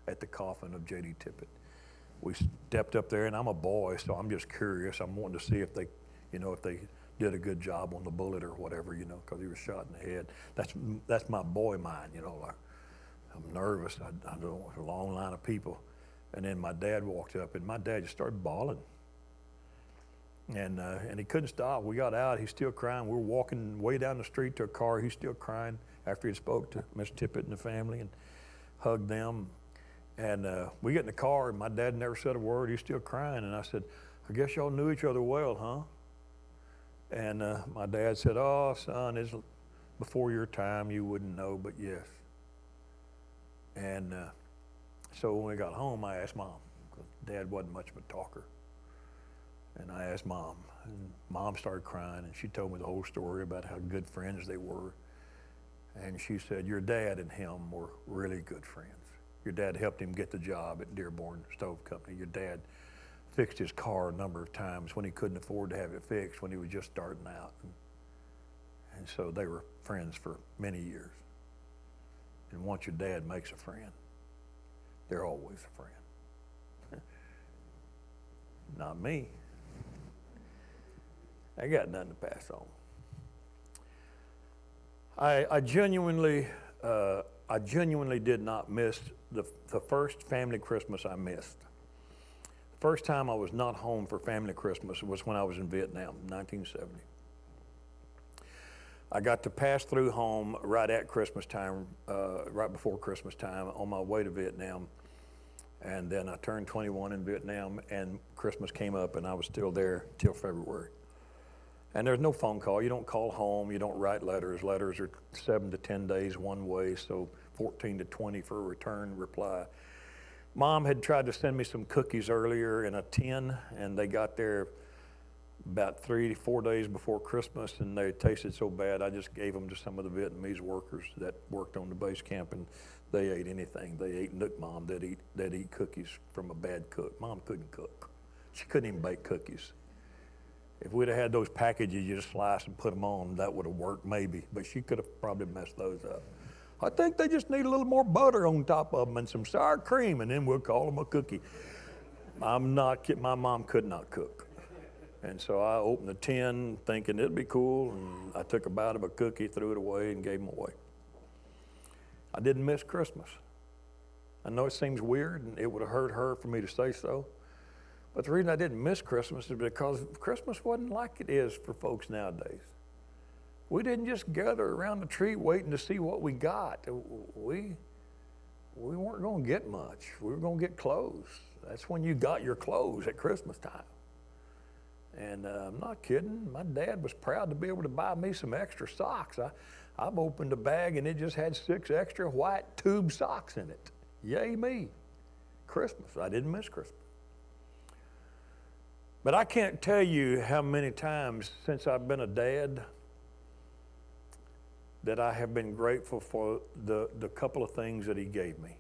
at the coffin of J.D. Tippett. We stepped up there, and I'm a boy, so I'm just curious. I'm wanting to see if they, if they did a good job on the bullet or whatever, because he was shot in the head. That's my boy mind, like I'm nervous. I don't want a long line of people. And then my dad walked up, and my dad just started bawling. And he couldn't stop. We got out. He's still crying. We were walking way down the street to a car. He's still crying after he spoke to Mr. Tippett and the family and hugged them. And we get in the car, and my dad never said a word. He's still crying. And I said, I guess y'all knew each other well, huh? And my dad said, oh, son, it's before your time. You wouldn't know, but yes. And so when we got home, I asked Mom, because Dad wasn't much of a talker. And I asked Mom, and Mom started crying, and she told me the whole story about how good friends they were. And she said, your dad and him were really good friends. Your dad helped him get the job at Dearborn Stove Company. Your dad fixed his car a number of times when he couldn't afford to have it fixed, when he was just starting out. And so they were friends for many years. And once your dad makes a friend, they're always a friend. Not me. I got nothing to pass on. I genuinely did not miss the first family Christmas I missed. The first time I was not home for family Christmas was when I was in Vietnam, 1970. I got to pass through home right at Christmas time, right before Christmas time, on my way to Vietnam. And then I turned 21 in Vietnam, and Christmas came up, and I was still there till February. And there's no phone call. You don't call home. You don't write letters. Letters are 7 to 10 days one way, so 14 to 20 for a return reply. Mom had tried to send me some cookies earlier in a tin, and they got there about 3 to 4 days before Christmas, and they tasted so bad, I just gave them to some of the Vietnamese workers that worked on the base camp, and they ate anything. They ate Nook Mom. They'd eat cookies from a bad cook. Mom couldn't cook. She couldn't even bake cookies. If we'd have had those packages you just slice and put them on, that would have worked maybe, but she could have probably messed those up. I think they just need a little more butter on top of them and some sour cream, and then we'll call them a cookie. I'm not kidding. My mom could not cook. And so I opened the tin thinking it'd be cool, and I took a bite of a cookie, threw it away, and gave them away. I didn't miss Christmas. I know it seems weird, and it would have hurt her for me to say so. But the reason I didn't miss Christmas is because Christmas wasn't like it is for folks nowadays. We didn't just gather around the tree waiting to see what we got. We weren't going to get much. We were going to get clothes. That's when you got your clothes at Christmas time. And I'm not kidding. My dad was proud to be able to buy me some extra socks. I've opened a bag and it just had 6 extra white tube socks in it. Yay me. Christmas. I didn't miss Christmas. But I can't tell you how many times since I've been a dad that I have been grateful for the couple of things that he gave me.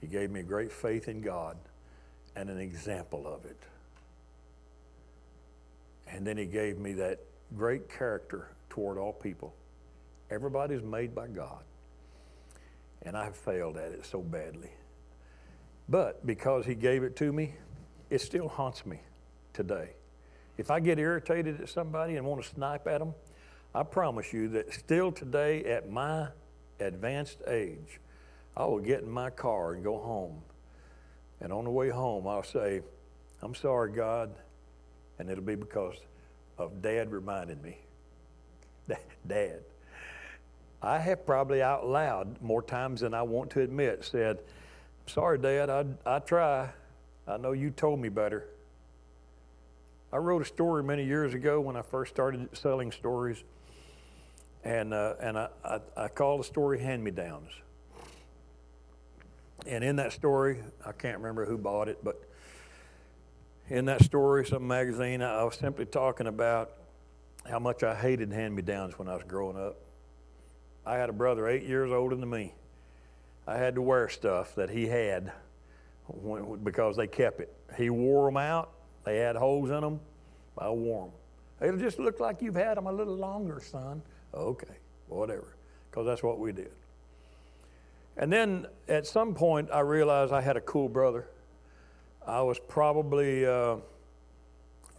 He gave me great faith in God and an example of it. And then he gave me that great character toward all people. Everybody's made by God. And I have failed at it so badly. But because he gave it to me, it still haunts me today. If I get irritated at somebody and want to snipe at them, I promise you that still today at my advanced age, I will get in my car and go home. And on the way home, I'll say, I'm sorry, God. And it'll be because of Dad reminding me. Dad. I have probably out loud more times than I want to admit said, sorry, Dad, I try. I know you told me better. I wrote a story many years ago when I first started selling stories, and I called the story Hand-Me-Downs. And in that story, I can't remember who bought it, but in that story, some magazine, I was simply talking about how much I hated hand-me-downs when I was growing up. I had a brother 8 years older than me. I had to wear stuff that he had because they kept it. He wore them out. They had holes in them. I wore them. It'll just look like you've had them a little longer, son. Okay, whatever, because that's what we did. And then at some point, I realized I had a cool brother. I was probably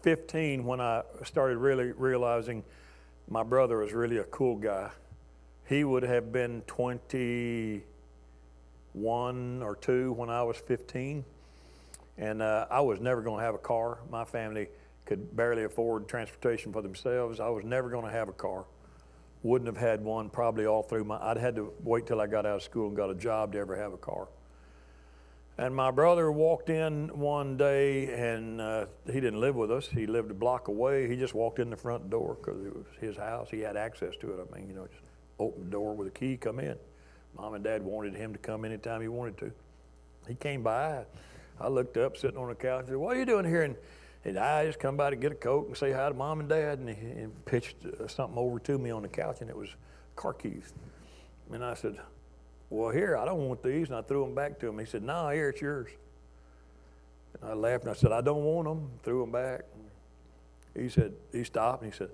15 when I started really realizing my brother was really a cool guy. He would have been 21 or 2 when I was 15. And I was never going to have a car. My family could barely afford transportation for themselves. I was never going to have a car. Wouldn't have had one probably all through I'd had to wait till I got out of school and got a job to ever have a car. And my brother walked in one day, and he didn't live with us. He lived a block away. He just walked in the front door because it was his house. He had access to it. I mean, just open the door with a key, come in. Mom and Dad wanted him to come anytime he wanted to. He came by. I looked up, sitting on the couch, and said, "What are you doing here?" And I just come by to get a Coke and say hi to Mom and Dad. And he pitched something over to me on the couch, and it was car keys. And I said, "Well, here, I don't want these." And I threw them back to him. He said, "No, here, it's yours." And I laughed, and I said, "I don't want them." Threw them back. He said, he stopped, and he said,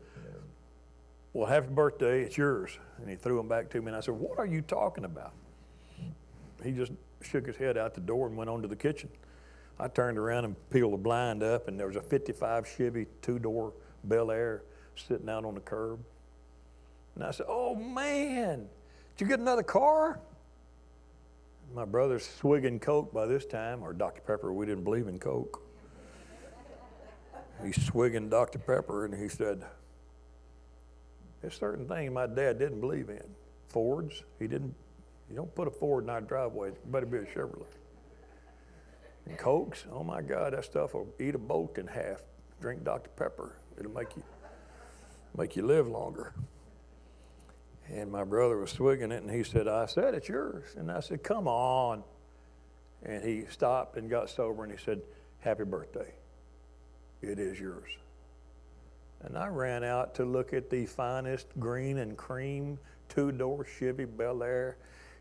"Well, happy birthday, it's yours." And he threw them back to me, and I said, "What are you talking about?" He just shook his head out the door and went on to the kitchen. I turned around and peeled the blind up, and there was a 55 Chevy 2-door Bel Air sitting out on the curb. And I said, "Oh, man, did you get another car?" My brother's swigging Coke by this time, or Dr. Pepper. We didn't believe in Coke. He's swigging Dr. Pepper, and he said, "There's certain things my dad didn't believe in. Fords, you don't put a Ford in our driveway. It better be a Chevrolet. And Cokes, oh my God, that stuff will eat a boat in half. Drink Dr. Pepper. It'll make you live longer." And my brother was swigging it, and he said, "I said it's yours." And I said, "Come on." And he stopped and got sober, and he said, "Happy birthday. It is yours." And I ran out to look at the finest green and cream 2-door Chevy Bel Air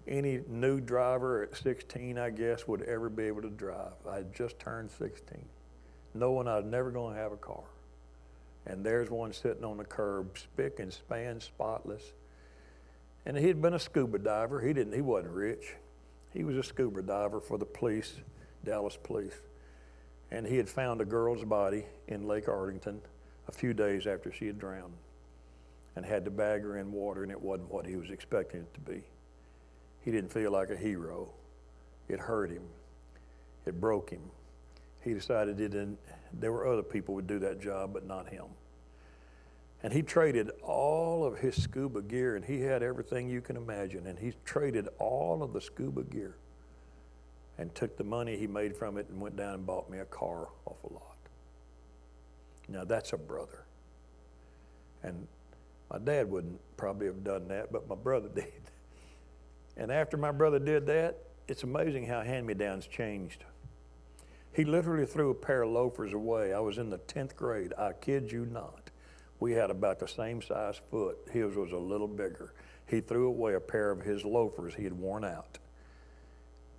any new driver at 16, I guess, would ever be able to drive. I had just turned 16, knowing I was never going to have a car. And there's one sitting on the curb, spick and span, spotless. And he'd been a scuba diver. He wasn't rich. He was a scuba diver for the police, Dallas police. And he had found a girl's body in Lake Arlington a few days after she had drowned, and had to bag her in water, and it wasn't what he was expecting it to be. He didn't feel like a hero. It hurt him. It broke him. He decided there were other people who would do that job, but not him. And he traded all of his scuba gear, and he had everything you can imagine, and he traded all of the scuba gear and took the money he made from it and went down and bought me a car off a lot. Now that's a brother. And my dad wouldn't probably have done that, but my brother did. And after my brother did that, it's amazing how hand-me-downs changed. He literally threw a pair of loafers away. I was in the 10th grade. I kid you not. We had about the same size foot. His was a little bigger. He threw away a pair of his loafers he had worn out.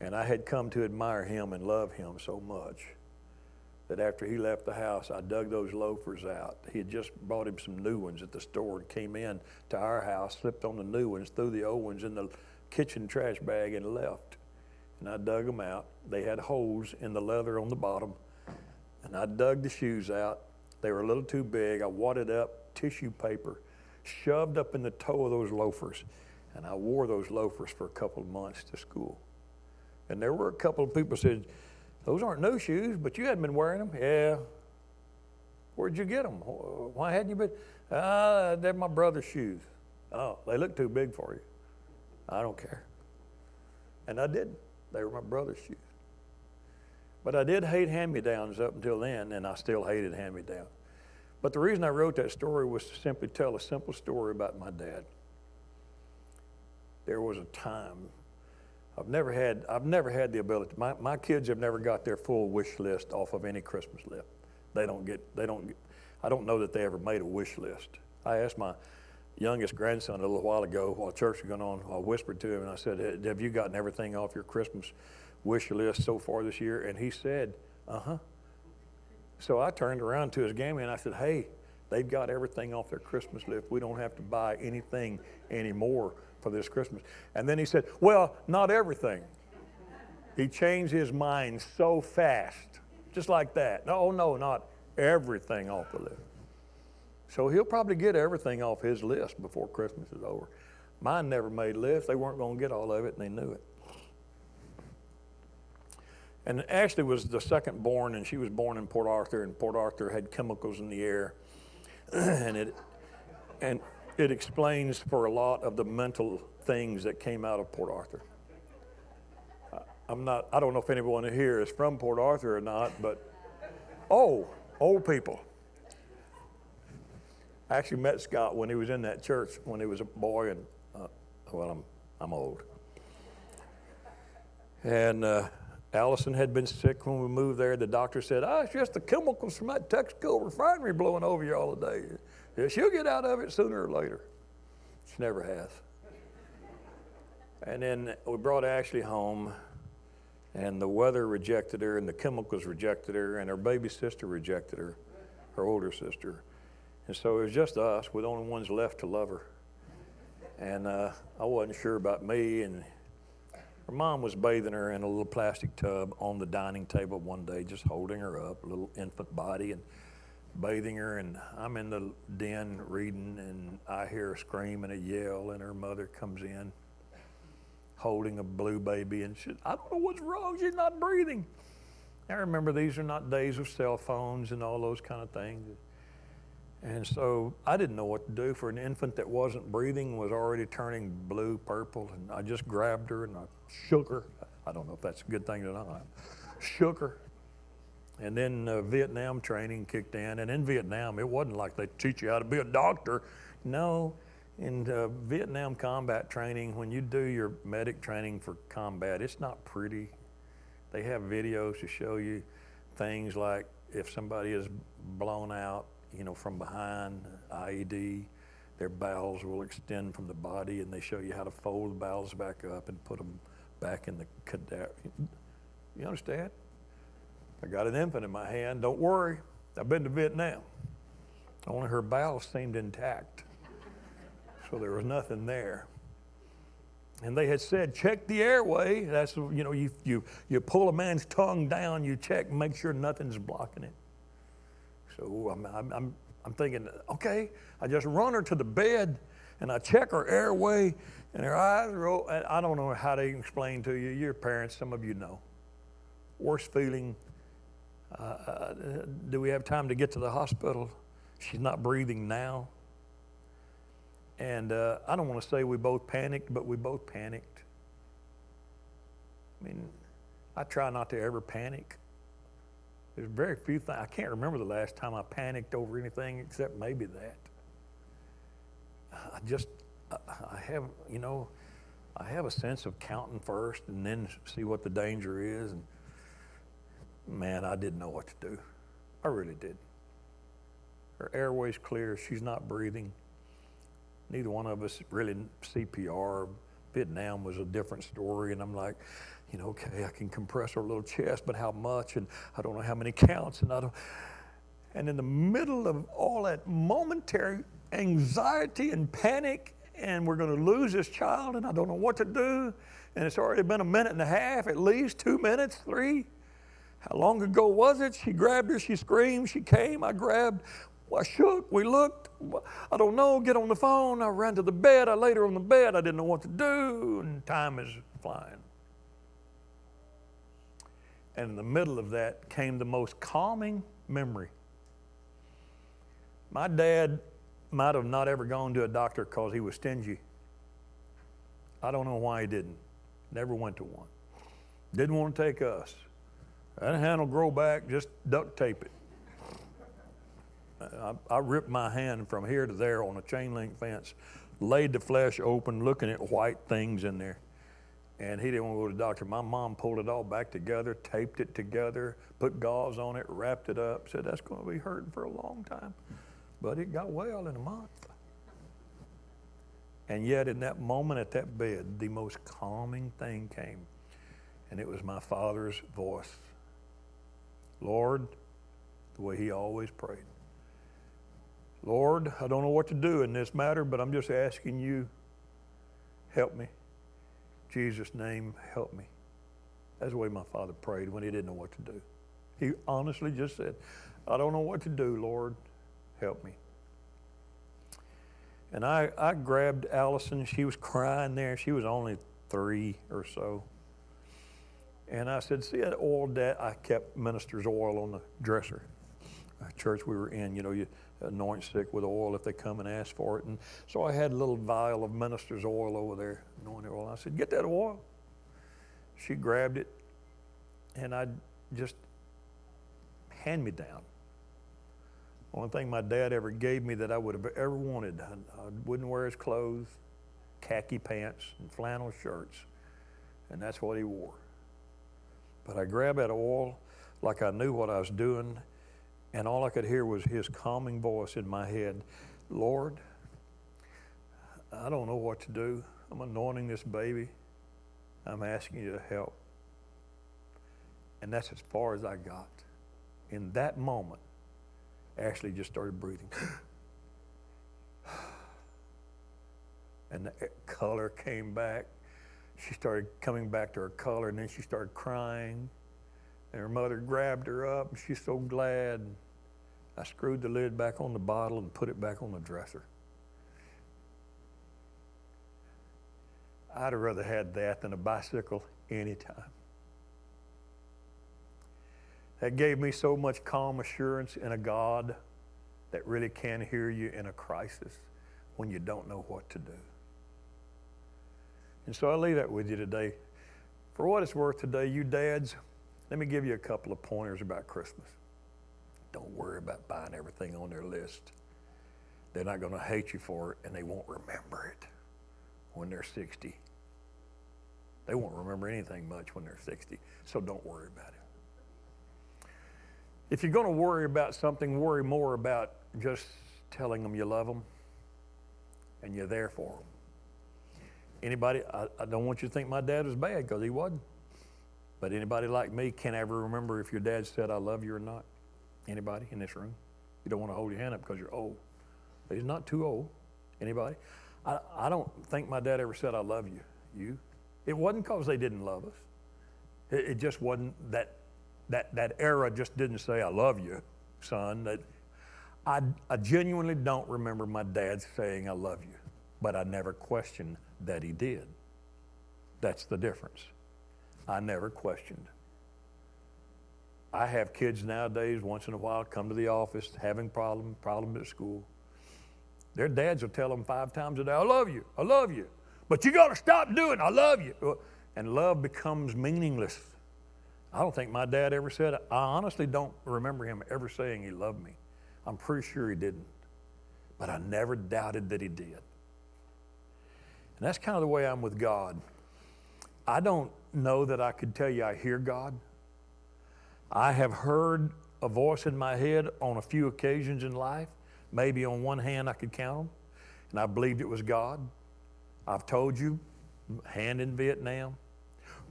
And I had come to admire him and love him so much that after he left the house, I dug those loafers out. He had just bought him some new ones at the store and came in to our house, slipped on the new ones, threw the old ones in the kitchen trash bag and left. And I dug them out. They had holes in the leather on the bottom. And I dug the shoes out. They were a little too big. I wadded up tissue paper, shoved up in the toe of those loafers, and I wore those loafers for a couple of months to school. And there were a couple of people who said, "Those aren't new shoes, but you hadn't been wearing them." "Yeah." "Where'd you get them? Why hadn't you been?" "They're my brother's shoes." "Oh, they look too big for you." "I don't care." And I didn't. They were my brother's shoes. But I did hate hand-me-downs up until then, and I still hated hand-me-downs. But the reason I wrote that story was to simply tell a simple story about my dad. There was a time, I've never had the ability, my kids have never got their full wish list off of any Christmas list. I don't know that they ever made a wish list. I asked my youngest grandson a little while ago while church was going on, I whispered to him and I said, "Have you gotten everything off your Christmas wish list so far this year?" And he said, "Uh-huh." So I turned around to his gammy and I said, hey, they've got everything off their Christmas list. We don't have to buy anything anymore for this Christmas. And then he said, well, not everything. He changed his mind so fast, just like that. No, not everything off the list. So he'll probably get everything off his list before Christmas is over. Mine never made lists. They weren't going to get all of it, and they knew it. And Ashley was the second born, and she was born in Port Arthur, and Port Arthur had chemicals in the air. and it explains for a lot of the mental things that came out of Port Arthur. I don't know if anyone here is from Port Arthur or not, but, old people. I actually met Scott when he was in that church when he was a boy, and, I'm old. And Allison had been sick when we moved there. The doctor said, it's just the chemicals from that Texaco refinery blowing over you all the day. Yeah, she'll get out of it sooner or later. She never has. And then we brought Ashley home, and the weather rejected her, and the chemicals rejected her, and her baby sister rejected her, her older sister. And so it was just us. We're the only ones left to love her. And I wasn't sure about me, and her mom was bathing her in a little plastic tub on the dining table one day, just holding her up, a little infant body, and bathing her. And I'm in the den reading, and I hear her scream and a yell, and her mother comes in holding a blue baby, and she said, I don't know what's wrong, she's not breathing. I remember these are not days of cell phones and all those kind of things. And so I didn't know what to do for an infant that wasn't breathing, was already turning blue, purple, and I just grabbed her and I shook her. I don't know if that's a good thing or not. Shook her. And then Vietnam training kicked in. And in Vietnam, it wasn't like they teach you how to be a doctor. No, in Vietnam combat training, when you do your medic training for combat, it's not pretty. They have videos to show you things like if somebody is blown out, from behind, IED, their bowels will extend from the body, and they show you how to fold the bowels back up and put them back in the cadaver. You understand? I got an infant in my hand. Don't worry. I've been to Vietnam. Only her bowels seemed intact. So there was nothing there. And they had said, check the airway. That's, you pull a man's tongue down, you check, make sure nothing's blocking it. So I'm thinking, okay, I just run her to the bed and I check her airway and her eyes roll. I don't know how to explain to you. You're parents, some of you know. Worst feeling. Do we have time to get to the hospital? She's not breathing now. And I don't want to say we both panicked, but we both panicked. I mean, I try not to ever panic. There's very few things. I can't remember the last time I panicked over anything except maybe that. I have a sense of counting first and then see what the danger is. And man, I didn't know what to do. I really did. Her airway's clear. She's not breathing. Neither one of us really CPR. Vietnam was a different story, and I'm like, okay, I can compress her little chest, but how much? And I don't know how many counts, and in the middle of all that momentary anxiety and panic, and we're going to lose this child, and I don't know what to do, and it's already been 1.5 minutes, at least 2 minutes, 3. How long ago was it? She grabbed her, she screamed, she came, I grabbed, I shook, we looked, I don't know, get on the phone, I ran to the bed, I laid her on the bed, I didn't know what to do, and time is flying. And in the middle of that came the most calming memory. My dad might have not ever gone to a doctor because he was stingy. I don't know why he didn't. Never went to one. Didn't want to take us. That hand will grow back, just duct tape it. I ripped my hand from here to there on a chain link fence, laid the flesh open, looking at white things in there. And he didn't want to go to the doctor. My mom pulled it all back together, taped it together, put gauze on it, wrapped it up, said that's going to be hurting for a long time. But it got well in a month. And yet in that moment at that bed, the most calming thing came. And it was my father's voice. Lord, the way he always prayed. Lord, I don't know what to do in this matter, but I'm just asking you, help me. In Jesus' name, help me. That's the way my father prayed when he didn't know what to do. He honestly just said, I don't know what to do, Lord, help me. And I grabbed Allison. She was crying there. She was only 3 or so. And I said, see that oil, Dad? I kept minister's oil on the dresser. Church we were in, you anoint sick with oil if they come and ask for it. And so I had a little vial of minister's oil over there, anointing oil. I said, get that oil. She grabbed it, and I just hand me down. Only thing my dad ever gave me that I would have ever wanted. I wouldn't wear his clothes, khaki pants and flannel shirts, and that's what he wore. But I grabbed that oil like I knew what I was doing, and all I could hear was his calming voice in my head. Lord, I don't know what to do. I'm anointing this baby. I'm asking you to help. And that's as far as I got. In that moment, Ashley just started breathing. And the color came back. She started coming back to her color, and then she started crying. And her mother grabbed her up, and she's so glad. I screwed the lid back on the bottle and put it back on the dresser. I'd have rather had that than a bicycle anytime. That gave me so much calm assurance in a God that really can hear you in a crisis when you don't know what to do. And so I leave that with you today. For what it's worth today, you dads, let me give you a couple of pointers about Christmas. Don't worry about buying everything on their list. They're not going to hate you for it, and they won't remember it when they're 60. They won't remember anything much when they're 60, so don't worry about it. If you're going to worry about something, worry more about just telling them you love them and you're there for them. Anybody, I don't want you to think my dad was bad, because he wasn't. But anybody like me can't ever remember if your dad said, I love you or not. Anybody in this room? You don't want to hold your hand up because you're old. But he's not too old. Anybody? I don't think my dad ever said, I love you. You? It wasn't because they didn't love us. It just wasn't that era just didn't say, I love you, son. That I genuinely don't remember my dad saying, I love you. But I never questioned that he did. That's the difference. I never questioned. I have kids nowadays, once in a while, come to the office having problems at school. Their dads will tell them 5 times a day, I love you, I love you. But you got to stop doing, I love you. And love becomes meaningless. I don't think my dad ever said it. I honestly don't remember him ever saying he loved me. I'm pretty sure he didn't. But I never doubted that he did. And that's kind of the way I'm with God. I don't know that I could tell you I hear God. I have heard a voice in my head on a few occasions in life. Maybe on one hand I could count them. And I believed it was God. I've told you, hand in Vietnam,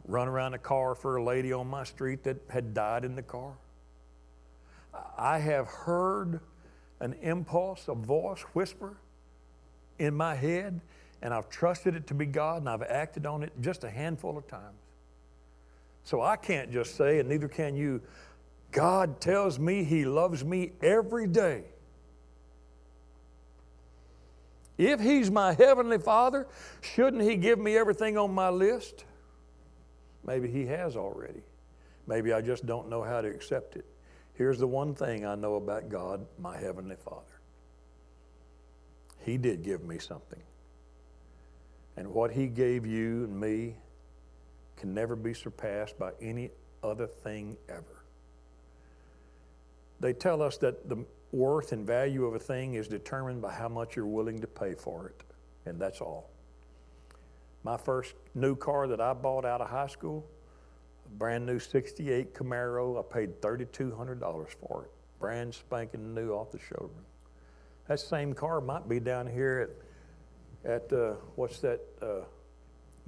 run around the car for a lady on my street that had died in the car. I have heard an impulse, a voice, whisper in my head, and I've trusted it to be God, and I've acted on it just a handful of times. So I can't just say, and neither can you, God tells me He loves me every day. If He's my Heavenly Father, shouldn't He give me everything on my list? Maybe He has already. Maybe I just don't know how to accept it. Here's the one thing I know about God, my Heavenly Father. He did give me something. And what He gave you and me can never be surpassed by any other thing ever. They tell us that the worth and value of a thing is determined by how much you're willing to pay for it, and that's all. My first new car that I bought out of high school, a brand new 68 Camaro, I paid $3,200 for it, brand spanking new off the showroom. That same car might be down here at what's that,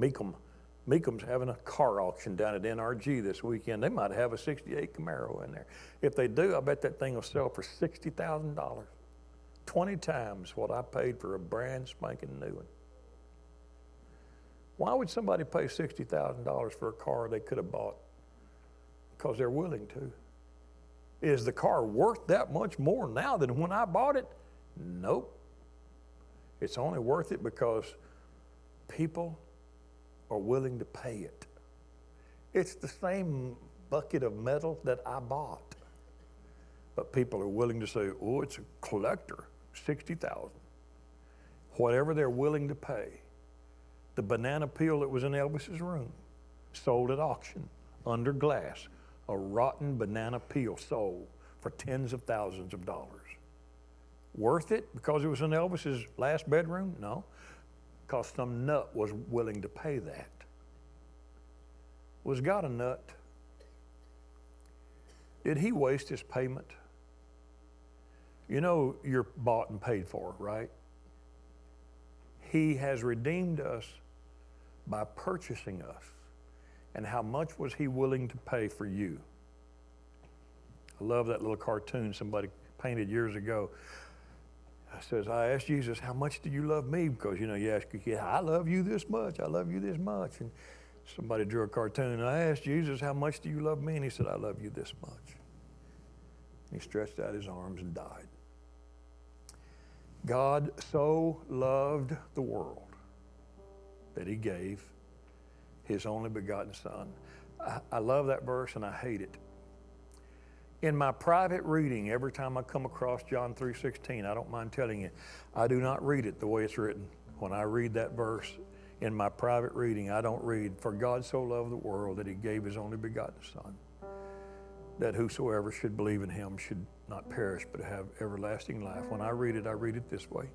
Mecum Meekum's having a car auction down at NRG this weekend. They might have a 68 Camaro in there. If they do, I bet that thing will sell for $60,000. 20 times what I paid for a brand spanking new one. Why would somebody pay $60,000 for a car they could have bought? Because they're willing to. Is the car worth that much more now than when I bought it? Nope. It's only worth it because people are willing to pay it. It's the same bucket of metal that I bought. But people are willing to say, oh, it's a collector, $60,000. Whatever they're willing to pay. The banana peel that was in Elvis's room, sold at auction, under glass. A rotten banana peel sold for tens of thousands of dollars. Worth it because it was in Elvis's last bedroom? No, because some nut was willing to pay that. Was God a nut? Did he waste his payment? You know you're bought and paid for, right? He has redeemed us by purchasing us. And how much was he willing to pay for you? I love that little cartoon somebody painted years ago. It says, I asked Jesus, how much do you love me? Because, you ask your kid, I love you this much, I love you this much. And somebody drew a cartoon, and I asked Jesus, how much do you love me? And he said, I love you this much. And he stretched out his arms and died. God so loved the world that he gave his only begotten Son. I love that verse and I hate it. In my private reading, every time I come across John 3:16, I don't mind telling you, I do not read it the way it's written. When I read that verse in my private reading, I don't read, for God so loved the world that he gave his only begotten Son, that whosoever should believe in him should not perish but have everlasting life. When I read it this way.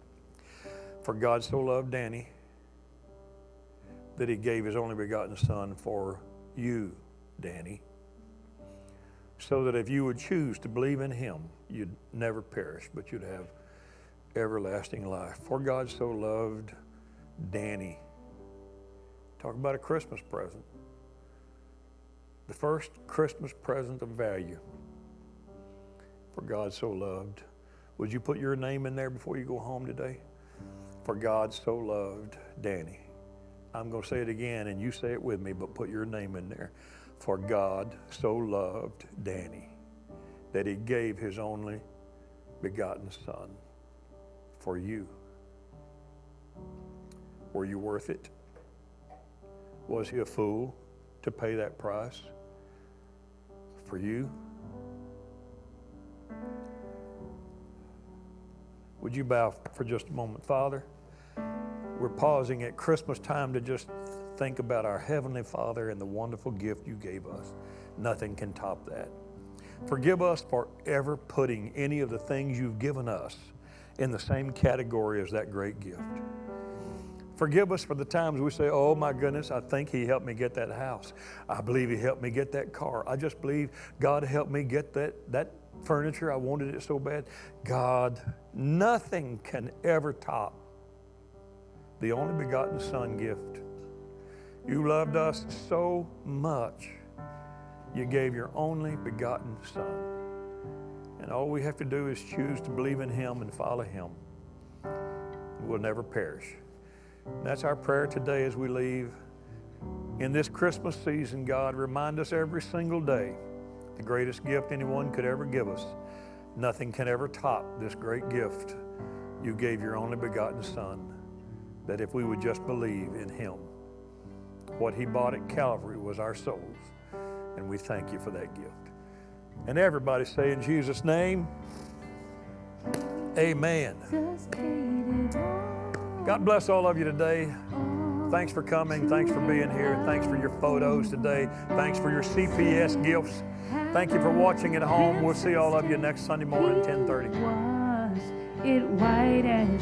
For God so loved Danny that he gave his only begotten Son for you, Danny, so that if you would choose to believe in him, you'd never perish, but you'd have everlasting life. For God so loved Danny. Talk about a Christmas present. The first Christmas present of value. For God so loved. Would you put your name in there before you go home today? For God so loved Danny. I'm going to say it again, and you say it with me, but put your name in there. For God so loved Danny that he gave his only begotten Son for you. Were you worth it? Was he a fool to pay that price for you? Would you bow for just a moment? Father, we're pausing at Christmas time to just think about our Heavenly Father and the wonderful gift you gave us. Nothing can top that. Forgive us for ever putting any of the things you've given us in the same category as that great gift. Forgive us for the times we say, oh my goodness, I think he helped me get that house. I believe he helped me get that car. I just believe God helped me get that furniture. I wanted it so bad. God, nothing can ever top the only begotten Son gift. You loved us so much, you gave your only begotten Son. And all we have to do is choose to believe in him and follow him. We'll never perish. And that's our prayer today as we leave. In this Christmas season, God, remind us every single day the greatest gift anyone could ever give us. Nothing can ever top this great gift. You gave your only begotten Son, that if we would just believe in him, what he bought at Calvary was our souls. And we thank you for that gift. And everybody say in Jesus' name, amen. God bless all of you today. Thanks for coming. Thanks for being here. Thanks for your photos today. Thanks for your CPS gifts. Thank you for watching at home. We'll see all of you next Sunday morning, 10:30. It white as